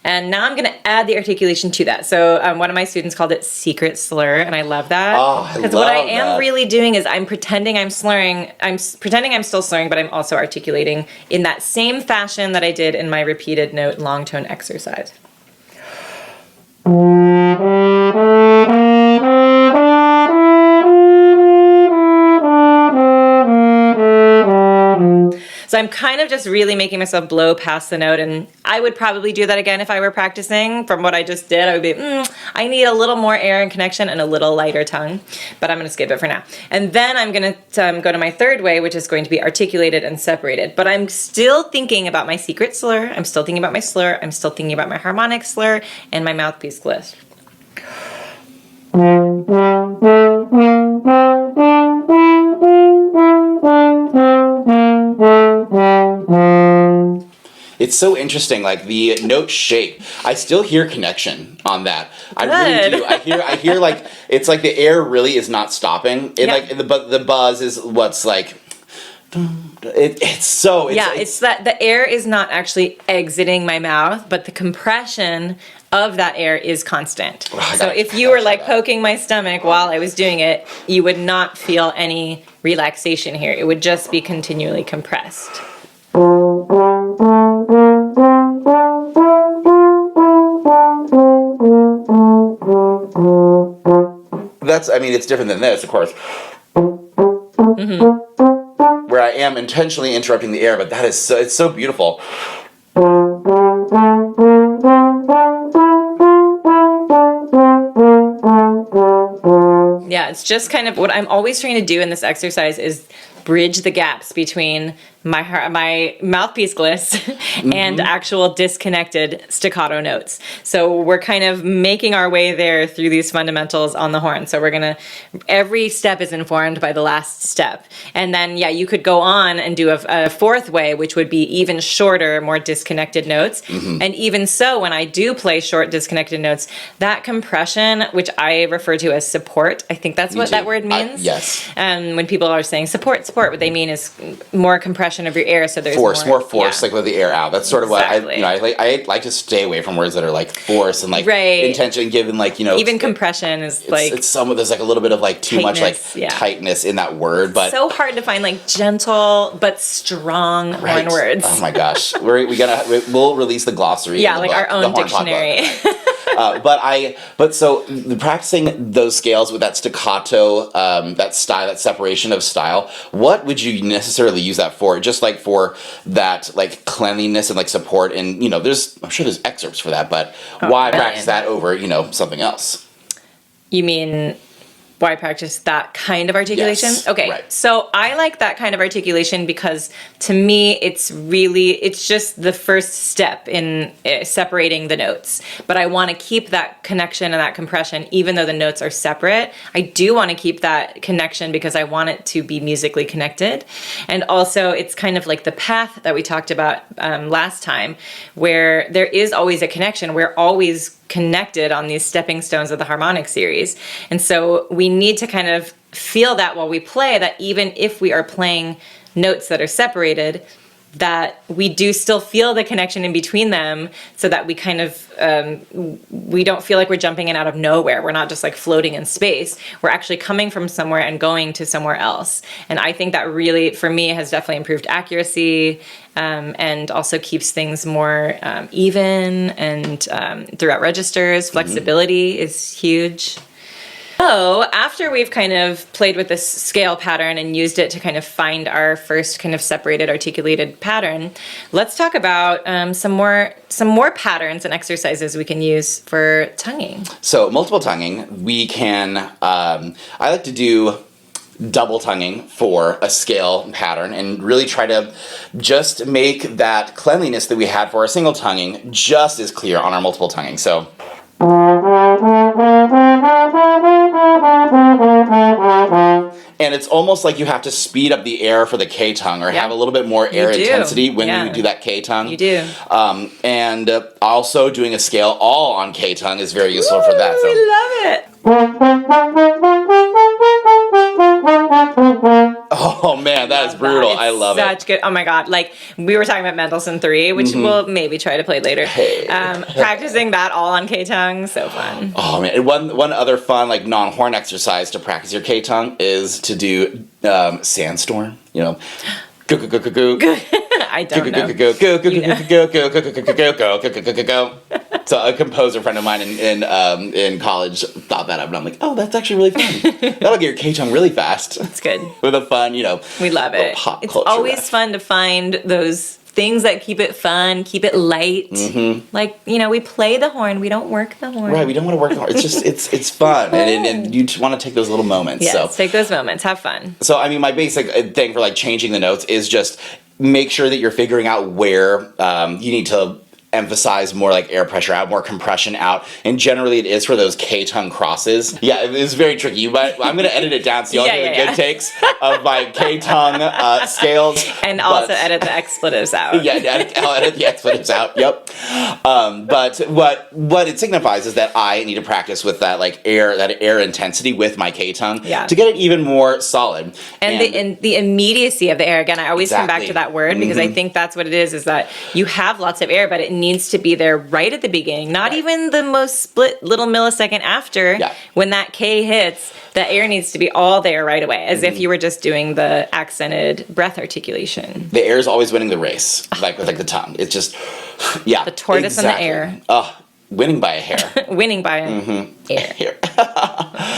And now I'm going to add the articulation to that. So one of my students called it secret slur, and I love that. Because what I am really doing is I'm pretending I'm slurring. I'm pretending I'm still slurring, but I'm also articulating in that same fashion that I did in my repeated note long tone exercise. So I'm kind of just really making myself blow past the note, and I would probably do that again if I were practicing. From what I just did, I would be, I need a little more air and connection and a little lighter tongue, but I'm going to skip it for now. And then I'm going to go to my third way, which is going to be articulated and separated. But I'm still thinking about my secret slur, I'm still thinking about my slur, I'm still thinking about my harmonic slur, and my mouthpiece gliss. It's so interesting, like the note shape. I still hear connection on that. I really do. I hear like it's like the air really is not stopping. It like the buzz is what's like. It's that the air is not actually exiting my mouth, but the compression of that air is constant. So if you were like poking my stomach while I was doing it, you would not feel any relaxation here. It would just be continually compressed. It's different than this, of course. Where I am intentionally interrupting the air, but that is it's so beautiful. Yeah, it's just kind of what I'm always trying to do in this exercise is bridge the gaps between my mouthpiece gliss and actual disconnected staccato notes. So we're kind of making our way there through these fundamentals on the horn. So every step is informed by the last step. And then, you could go on and do a fourth way, which would be even shorter, more disconnected notes. And even so, when I do play short disconnected notes, that compression, which I refer to as support, I think that's what that word means. Yes. And when people are saying support, what they mean is more compression of your air, so there's more force, like with the air out. That's sort of what I like to stay away from words that are like force and like intention, given like even compression is like it's there's like a little bit of like too much like tightness in that word, but so hard to find like gentle but strong horn words. Oh my gosh, we'll release the glossary. Like our own dictionary. So practicing those scales with that staccato, that style, that separation of style, what would you necessarily use that for? Just like for that like cleanliness and like support, and I'm sure there's excerpts for that, but why practice that over something else? You mean why practice that kind of articulation? Yes, okay, right. So I like that kind of articulation because to me it's just the first step in separating the notes. But I want to keep that connection and that compression even though the notes are separate. I do want to keep that connection because I want it to be musically connected. And also it's kind of like the path that we talked about last time, where there is always a connection. We're always connected on these stepping stones of the harmonic series. And so we need to kind of feel that while we play, that even if we are playing notes that are separated, that we do still feel the connection in between them, so that we kind of we don't feel like we're jumping in out of nowhere. We're not just like floating in space. We're actually coming from somewhere and going to somewhere else. And I think that really, for me, has definitely improved accuracy, and also keeps things more even and throughout registers. Flexibility is huge. So after we've kind of played with this scale pattern and used it to kind of find our first kind of separated articulated pattern, let's talk about some more patterns and exercises we can use for tonguing. So multiple tonguing, we can, I like to do double tonguing for a scale pattern and really try to just make that cleanliness that we had for our single tonguing just as clear on our multiple tonguing. So and it's almost like you have to speed up the air for the K tongue, or have a little bit more air intensity when you do that K tongue. You do. And also doing a scale all on K tongue is very useful for that. So. I love it. Oh man, that is brutal. I love it. Such good. Oh my god! Like we were talking about Mendelssohn 3, which we'll maybe try to play later. Hey. Practicing that all on K tongue, so fun. Oh man, and one other fun like non-horn exercise to practice your K tongue is to do sandstorm. Go go go go go go. I don't know. Go go go go go go go go go go. So a composer friend of mine in college thought that up, and I'm like, oh, that's actually really fun. That'll get your K tongue really fast. That's good. With a fun, we love it. Pop it's culture always fun to find those things that keep it fun, keep it light. Like, we play the horn, we don't work the horn. Right, we don't want to work the horn. It's just, it's fun. And you just want to take those little moments. Yes, take those moments, have fun. So, I mean, my basic thing for like changing the notes is just make sure that you're figuring out where you need to emphasize more like air pressure out, more compression out, and generally it is for those K-tongue crosses. Yeah, it's very tricky, but I'm going to edit it down so y'all get the good takes of my K-tongue scales. And also edit the expletives out. Yeah, I'll edit the expletives out, yep. But what it signifies is that I need to practice with that like air intensity with my K-tongue to get it even more solid. And the immediacy of the air, again, I always come back to that word because I think that's what it is that you have lots of air, but it needs to be there right at the beginning, not even the most split little millisecond after. When that K hits, the air needs to be all there right away, as if you were just doing the accented breath articulation. The air is always winning the race, like with like the tongue. It's just, the tortoise in the air. Winning by a hair. Winning by a hair.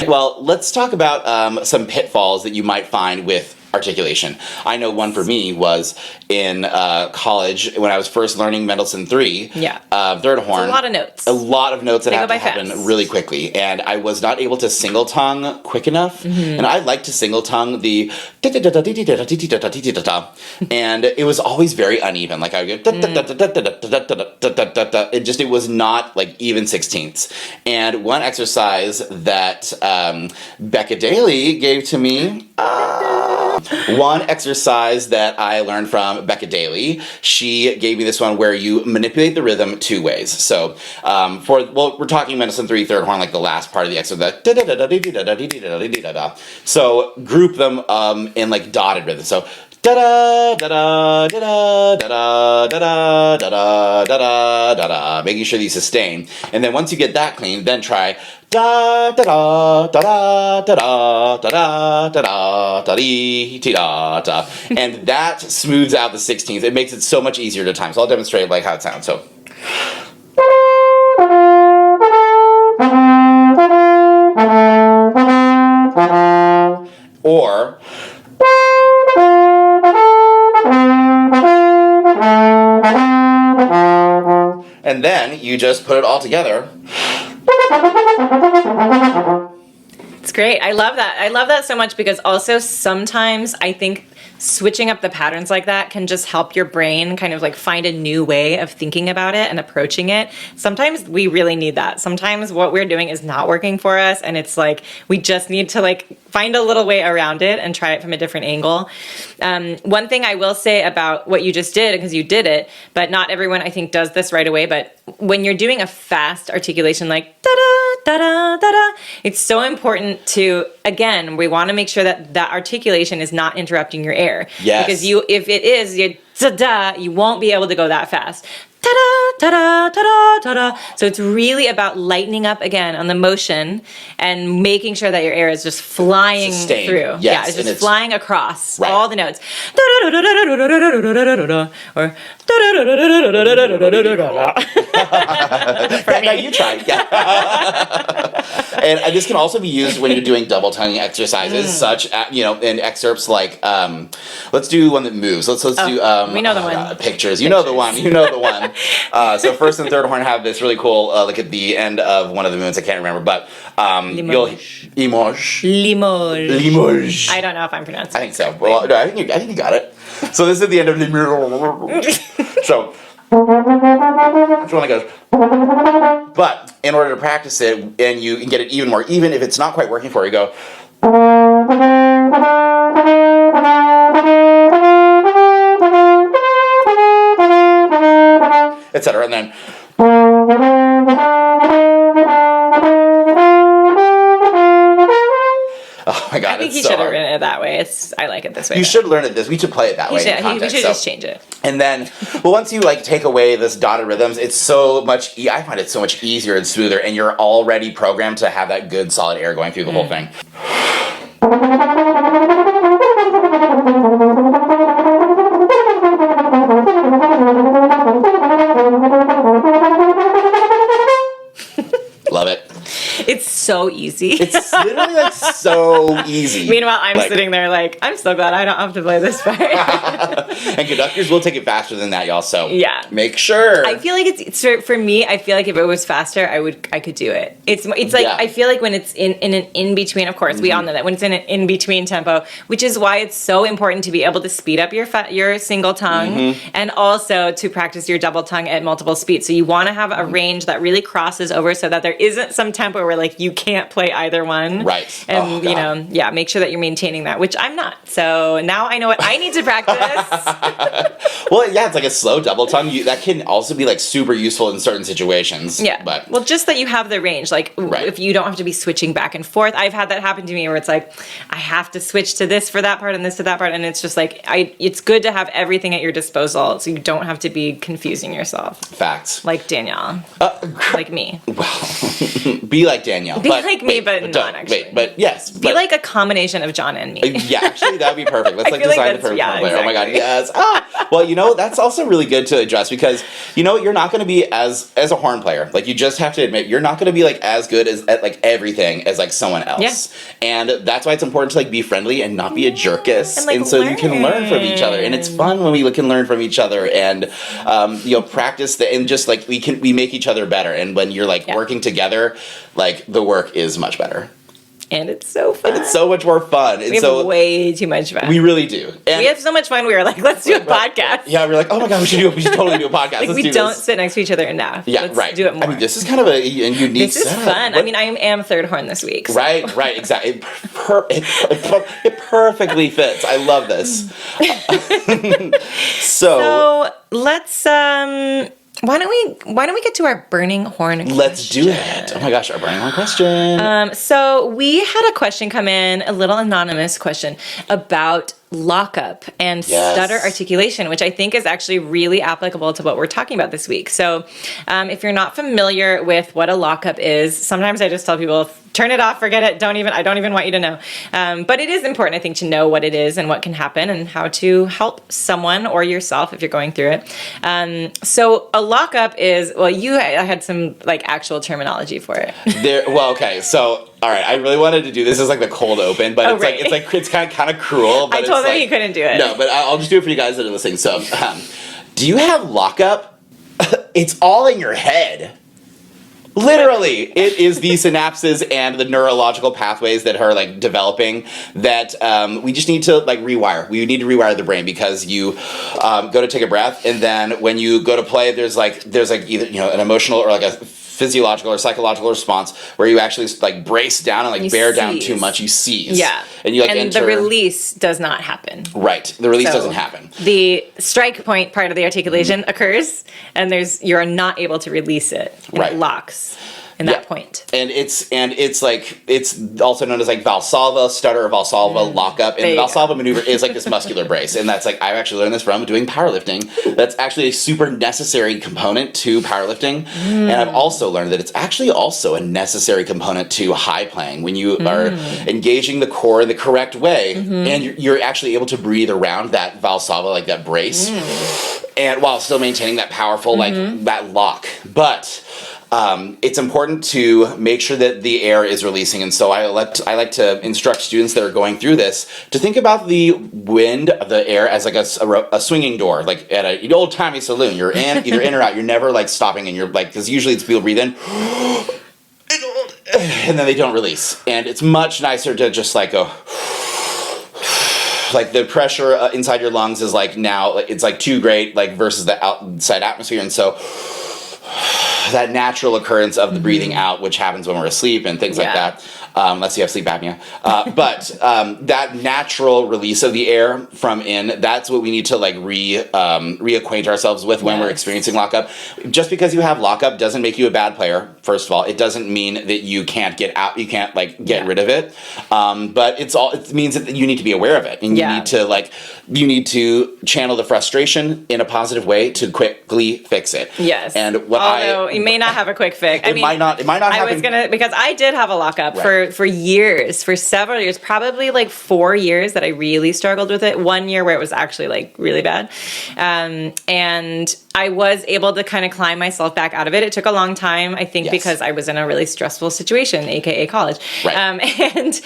Well, let's talk about some pitfalls that you might find with articulation. I know one for me was in college when I was first learning Mendelssohn 3, third horn. It's a lot of notes. A lot of notes that They have go to by happen fast. really quickly. And I was not able to single tongue quick enough. And I like to single tongue the and it was always very uneven. Like I would go it was not like even sixteenths. And one exercise that Becca Daly gave to me, one exercise that I learned from Becca Daly, she gave me this one where you manipulate the rhythm two ways. So we're talking Mendelssohn 3 third horn, like the last part of the exercise. So group them in like dotted rhythm. So da da da da da da da da da da da da, making sure that you sustain. And then once you get that clean, then try da da da da da da da da da da da dee da da, and that smooths out the 16th. It makes it so much easier to time. So I'll demonstrate like how it sounds. So. Or and then you just put it all together. It's great. I love that. I love that so much because also sometimes I think switching up the patterns like that can just help your brain kind of like find a new way of thinking about it and approaching it. Sometimes we really need that. Sometimes what we're doing is not working for us and it's like we just need to like find a little way around it and try it from a different angle. One thing I will say about what you just did, because you did it, but not everyone I think does this right away, but when you're doing a fast articulation like da-da, da-da, da-da, it's so important to, again, we want to make sure that that articulation is not interrupting your air. Yes. Because if it is, you won't be able to go that fast. Ta-da, ta-da, ta-da, ta-da. So it's really about lightening up again on the motion and making sure that your air is just flying Sustained. through. Yes, Yeah, it's just and flying across right. all the notes. Or Now you try. Yeah. And this can also be used when you're doing double tonguing exercises, such in excerpts like let's do one that moves. Let's do we know the one. Pictures. You know the one. You know the one. So first and third horn have this really cool look at the end of one of the moons. I can't remember, but Limoges. Limoges. I don't know if I'm pronouncing I think so. Well, no, I think you got it. So this is the end of Limoges. So which one goes? But in order to practice it and you can get it even more even, if it's not quite working for you, go. Etc. And then. Oh my God! I think he should have written it that way. I like it this way. You should learn it this. We should play it that way. We should just change it. And then, once you like take away this dotted rhythms, it's so much. I find it so much easier and smoother, and you're already programmed to have that good solid air going through the whole thing. Love it. It's so easy. It's literally like so easy. Meanwhile, I'm sitting there like, I'm so glad I don't have to play this part. And conductors will take it faster than that, y'all. So yeah, make sure. I feel like it's for me. I feel like if it was faster, I could do it. It's like I feel like when it's in an in between. Of course, we all know that when it's in an in between tempo, which is why it's so important to be able to speed up your single tongue and also to practice your double tongue at multiple speeds. So you want to have a range that really crosses over, so that there isn't some tempo where like you can't play either one. Right. And make sure that you're maintaining that, which I'm not. So now I know what I need to practice. Well, yeah, it's like a slow double tongue. That can also be like super useful in certain situations. Yeah. But well, just that you have the range. Like if you don't have to be switching back and forth. I've had that happen to me where it's like I have to switch to this for that part and this to that part, and it's just like it's good to have everything at your disposal so you don't have to be confusing yourself. Facts. Like Danielle. Like me. Well, be like like Danielle. Be like me, but not don't. actually. Wait, but yes. Be like a combination of John and me. Yeah, actually, that would be perfect. Let's I feel like design the that's- perfect yeah, player. Oh my god, exactly. yes. Well, that's also really good to address because you're not going to be as a horn player. Like you just have to admit you're not going to be like as good at like everything as like someone else. Yeah. And that's why it's important to like be friendly and not be a jerkus. And, like, so you can learn from each other, and it's fun when we can learn from each other and practice and just like we make each other better. And when you're like working together, like the work is much better. And it's so fun. And it's so much more fun. And we have way too much fun. We really do. And we have so much fun. We were like, let's do a podcast. Yeah, we were like, oh my god, we should totally do a podcast. Like, Let's we do don't this. sit next to each other enough. Yeah, let's right. do it more. I mean, this is kind of a unique This is setup. fun. I mean, I am third horn this week. So. Right, exactly. It perfectly fits. I love this. So let's why don't we get to our burning horn question? Let's do it. Oh my gosh, our burning horn question. So we had a question come in, a little anonymous question about lockup and stutter articulation, which I think is actually really applicable to what we're talking about this week. So if you're not familiar with what a lockup is, sometimes I just tell people, turn it off, forget it, I don't even want you to know. But it is important, I think, to know what it is and what can happen and how to help someone or yourself if you're going through it. So a lockup is, I had some like actual terminology for it. Okay, so all right, I really wanted to do this as like the cold open, but it's kind of cruel. But I told him he couldn't do it. No, but I'll just do it for you guys that are listening. So, do you have lockup? It's all in your head. Literally, it is the synapses and the neurological pathways that are like developing that we just need to like rewire. We need to rewire the brain because you go to take a breath, and then when you go to play, there's either an emotional or like a physiological or psychological response where you actually like brace down and like you bear down too much. You seize. Yeah. And you like enter. The release does not happen. Right. The release doesn't happen. The strike point part of the articulation occurs, and you're not able to release it. And it locks in that point. And it's also known as like valsalva, stutter, or valsalva lockup. And the valsalva maneuver is like this muscular brace. And that's like, I've actually learned this from doing powerlifting. That's actually a super necessary component to powerlifting. And I've also learned that it's actually also a necessary component to high playing when you are engaging the core in the correct way. And you're actually able to breathe around that valsalva, like that brace. And while still maintaining that powerful, like that lock. But it's important to make sure that the air is releasing, and so I like to instruct students that are going through this to think about the wind of the air as like a swinging door, like at an old-timey saloon. You're either in or out. You're never like stopping, and you're like, because usually it's people breathe in, and then they don't release, and it's much nicer to just like go. Like the pressure inside your lungs is like now it's like too great like versus the outside atmosphere, and so that natural occurrence of the breathing out, which happens when we're asleep and things like that, unless you have sleep apnea. But that natural release of the air from in, that's what we need to like reacquaint ourselves with when we're experiencing lockup. Just because you have lockup doesn't make you a bad player. First of all, it doesn't mean that you can't get out, you can't like get rid of it. But it means that you need to be aware of it, and you need to channel the frustration in a positive way to quickly fix it. Yes. And you may not have a quick fix. It might not happen. Because I did have a lockup for years, for several years, probably like 4 years that I really struggled with it. 1 year where it was actually like really bad. And I was able to kind of climb myself back out of it. It took a long time, I think, because I was in a really stressful situation, aka college. Right. And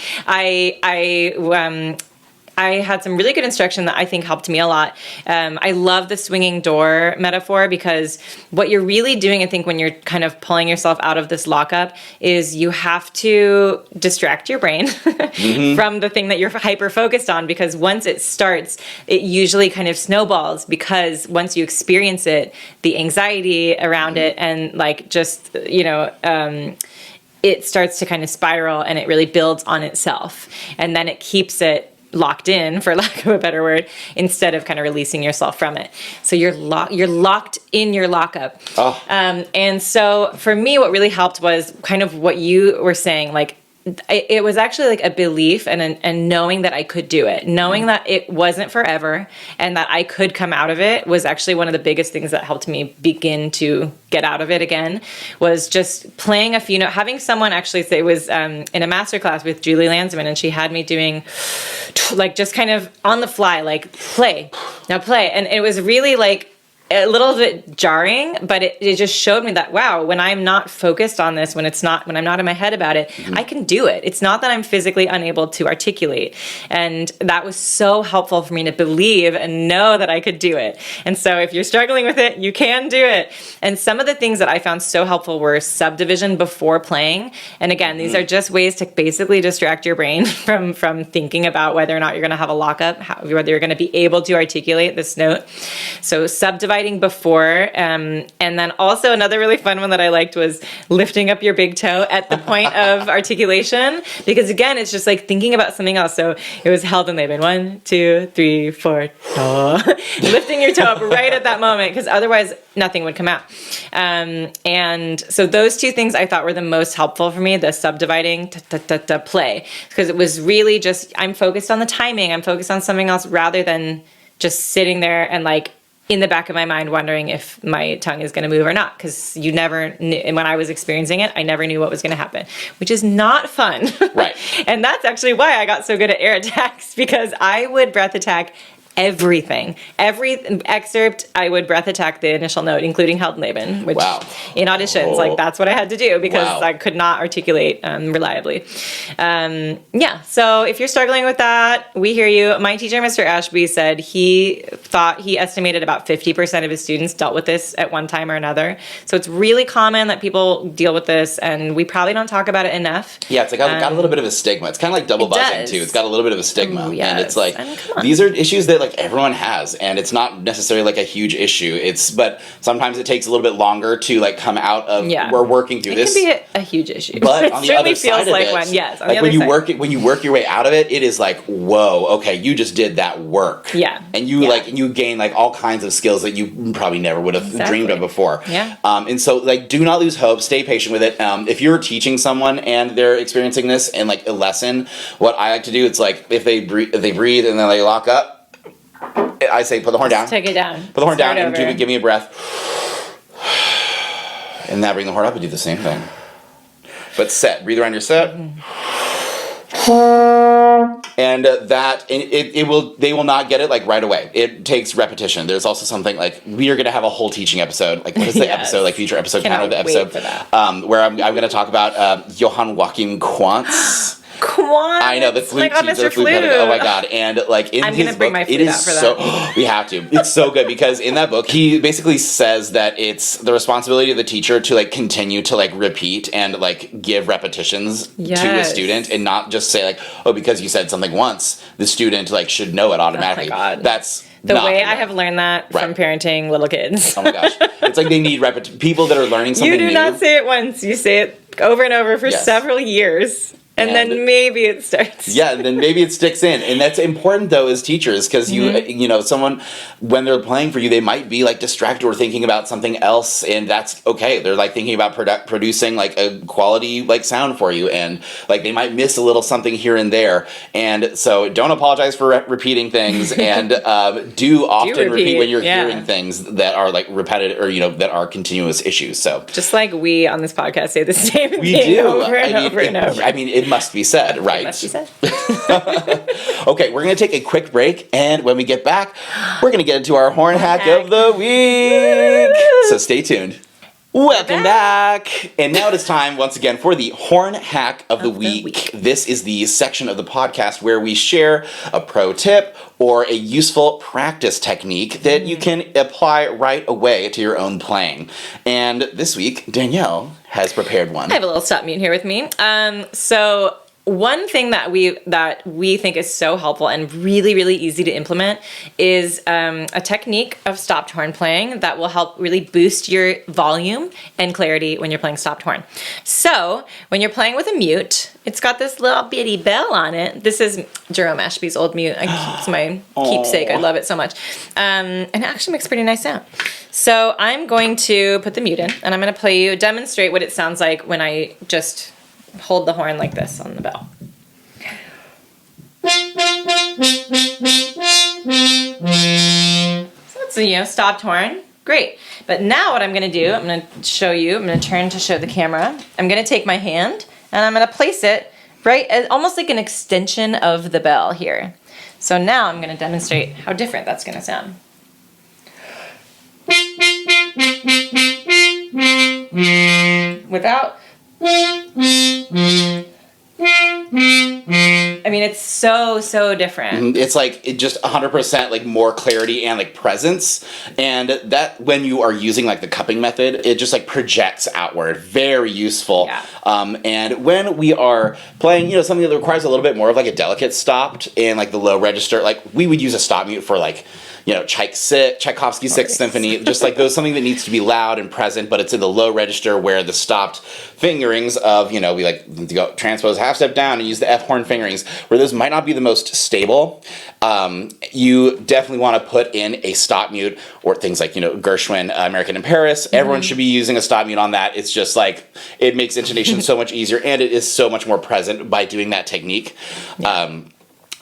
I had some really good instruction that I think helped me a lot. I love the swinging door metaphor because what you're really doing, I think, when you're kind of pulling yourself out of this lockup is you have to distract your brain from the thing that you're hyper focused on, because once it starts, it usually kind of snowballs, because once you experience it, the anxiety around it and like just, it starts to kind of spiral and it really builds on itself. And then it keeps it locked in, for lack of a better word, instead of kind of releasing yourself from it. So you're locked in your lockup. And so for me, what really helped was kind of what you were saying, like it was actually like a belief and knowing that I could do it, knowing that it wasn't forever and that I could come out of it was actually one of the biggest things that helped me begin to get out of it again, was just playing a few notes, having someone actually say, it was in a masterclass with Julie Landsman, and she had me doing like just kind of on the fly, like play, now play. And it was really like a little bit jarring, but it just showed me that, wow, when I'm not focused on this, when I'm not in my head about it, I can do it. It's not that I'm physically unable to articulate. And that was so helpful for me to believe and know that I could do it. And so if you're struggling with it, you can do it. And some of the things that I found so helpful were subdivision before playing. And again, these are just ways to basically distract your brain from thinking about whether or not you're going to have a lockup, whether you're going to be able to articulate this note. So subdividing before, and then also another really fun one that I liked was lifting up your big toe at the point of articulation, because again, it's just like thinking about something else. So it was held and they've been 1, 2, 3, 4, lifting your toe up right at that moment, because otherwise nothing would come out. And so those two things I thought were the most helpful for me, the subdividing to play, because it was really just, I'm focused on the timing, I'm focused on something else rather than just sitting there and like in the back of my mind wondering if my tongue is going to move or not, because you never knew, and when I was experiencing it, I never knew what was going to happen, which is not fun. Right. And that's actually why I got so good at air attacks, because I would breath attack everything. Every excerpt, I would breath attack the initial note, including Heldenleben, which in auditions, like that's what I had to do because I could not articulate reliably. So if you're struggling with that, we hear you. My teacher, Mr. Ashby, said he estimated about 50% of his students dealt with this at one time or another. So it's really common that people deal with this, and we probably don't talk about it enough. Yeah, it's like got a little bit of a stigma. It's kind of like double buzzing too. It's got a little bit of a stigma. Ooh, yes. And it's like, these are issues that like everyone has, and it's not necessarily like a huge issue. But sometimes it takes a little bit longer to like come out of. We're working through this. It can be a huge issue. But on the other side of it, like when you work your way out of it, it is like, whoa, okay, you just did that work. Yeah. And you gain like all kinds of skills that you probably never would have dreamed of before. Yeah. And so like, do not lose hope. Stay patient with it. If you're teaching someone and they're experiencing this and like a lesson, what I like to do, it's like if they breathe and then they lock up, I say put the horn down. Take it down. Put the horn down and give me a breath. And now bring the horn up and do the same thing. But set. Breathe around your set. And they will not get it like right away. It takes repetition. There's also something like, we are going to have a whole teaching episode. Like, what is the episode? Like, future episode counter of the episode. For that. Where I'm going to talk about Johann Joachim Quantz. Quantz. I know, the flute teacher, the flute pedagog. Oh my god! And like in his book, it is so. We have to. It's so good because in that book, he basically says that it's the responsibility of the teacher to like continue to like repeat and like give repetitions to a student, and not just say like, oh, because you said something once, the student like should know it automatically. Oh my god! That's the way I have learned that from parenting little kids. Oh my gosh! It's like they need people that are learning something new. You do not say it once. You say it over and over for several years. And then maybe it starts. Yeah, then maybe it sticks in. And that's important, though, as teachers, because someone, when they're playing for you, they might be, like, distracted or thinking about something else, and that's okay. They're, like, thinking about producing, like, a quality, like, sound for you, and, like, they might miss a little something here and there. And so don't apologize for repeating things, and do often repeat when you're hearing things that are, like, repetitive or, that are continuous issues. So just like we on this podcast say the same thing over and over. I mean, it must be said, right? It must be said. Okay, we're going to take a quick break, and when we get back, we're going to get into our horn hack of the week. So stay tuned. Welcome back. And now it is time once again for the horn hack of the week. This is the section of the podcast where we share a pro tip or a useful practice technique that you can apply right away to your own playing. And this week, Danielle has prepared one. I have a little stop mute here with me. So one thing that we think is so helpful and really, really easy to implement is a technique of stopped horn playing that will help really boost your volume and clarity when you're playing stopped horn. So when you're playing with a mute, it's got this little bitty bell on it. This is Jerome Ashby's old mute. It's my keepsake. I love it so much. And it actually makes a pretty nice sound. So I'm going to put the mute in, and I'm going to demonstrate what it sounds like when I just hold the horn like this on the bell. So that's, stopped horn. Great. But now what I'm going to do, I'm going to show you, I'm going to turn to show the camera. I'm going to take my hand and I'm going to place it right, almost like an extension of the bell here. So now I'm going to demonstrate how different that's going to sound. Without. I mean, it's so different. It's like just 100% like more clarity and like presence, and that when you are using like the cupping method, it just like projects outward. Very useful. Yeah. And when we are playing, something that requires a little bit more of like a delicate stopped and like the low register, like we would use a stop mute for like Tchaikovsky's Sixth Symphony, just like those, something that needs to be loud and present, but it's in the low register where the stopped fingerings of, we like to go transpose half step down and use the F horn fingerings, where those might not be the most stable. You definitely want to put in a stop mute or things like, Gershwin, American in Paris. Mm-hmm. Everyone should be using a stop mute on that. It's just like, it makes intonation so much easier, and it is so much more present by doing that technique. Yeah.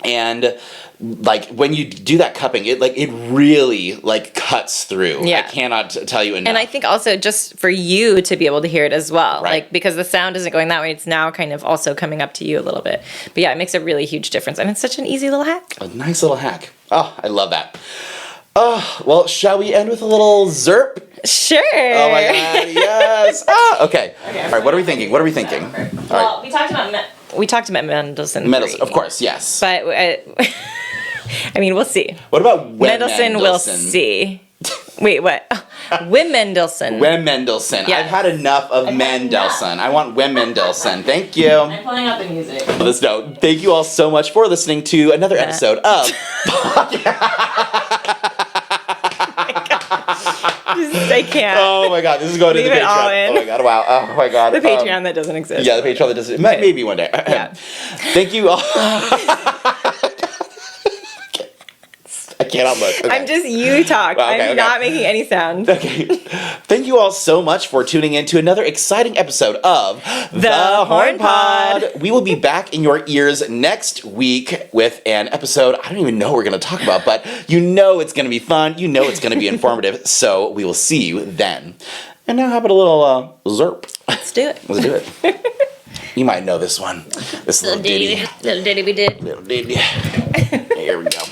And like when you do that cupping, it really like cuts through. Yeah. I cannot tell you enough. And I think also just for you to be able to hear it as well, right. Like because the sound isn't going that way, it's now kind of also coming up to you a little bit. But yeah, it makes a really huge difference, and it's such an easy little hack. A nice little hack. Oh, I love that. Oh, well, shall we end with a little zerp? Sure. Oh my God, yes. Okay. All right, what are we thinking? All right. We talked about Mendelssohn. Mendelssohn, of course, yes. But I mean, we'll see. What about Mendelssohn? We'll see. Wait, what? Wim Mendelssohn. Wim Mendelssohn. Yeah. I've had enough of Mendelssohn. I want Wim Mendelssohn. Thank you. I'm pulling out the music. Let's go. Thank you all so much for listening to another episode of I can't. Oh my God, this is going to the Patreon. Oh my God, wow. Oh my God. The Patreon that doesn't exist. Yeah, the Patreon that doesn't. Maybe one day. Yeah. Thank you all. I cannot look. Okay. I'm just you talk. I'm not making any sound. Okay. Thank you all so much for tuning in to another exciting episode of The Hornpod. We will be back in your ears next week with an episode I don't even know what we're going to talk about, but it's going to be fun. It's going to be informative. So we will see you then. And now how about a little zerp? Let's do it. You might know this one. This little ditty. Little ditty we did. Little ditty. Here we go.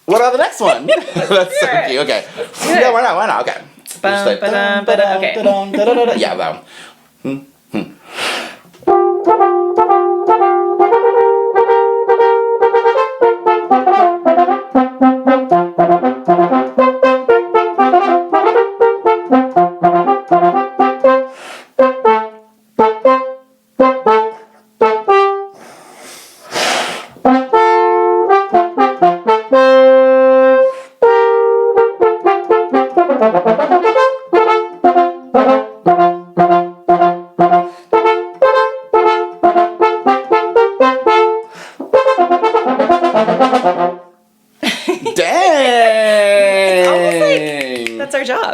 What about the next one? That's so cute. Okay. Yeah, why not? Okay. Okay. Yeah, that one.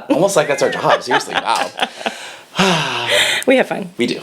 Almost like that's our job. Seriously, wow. We have fun. We do.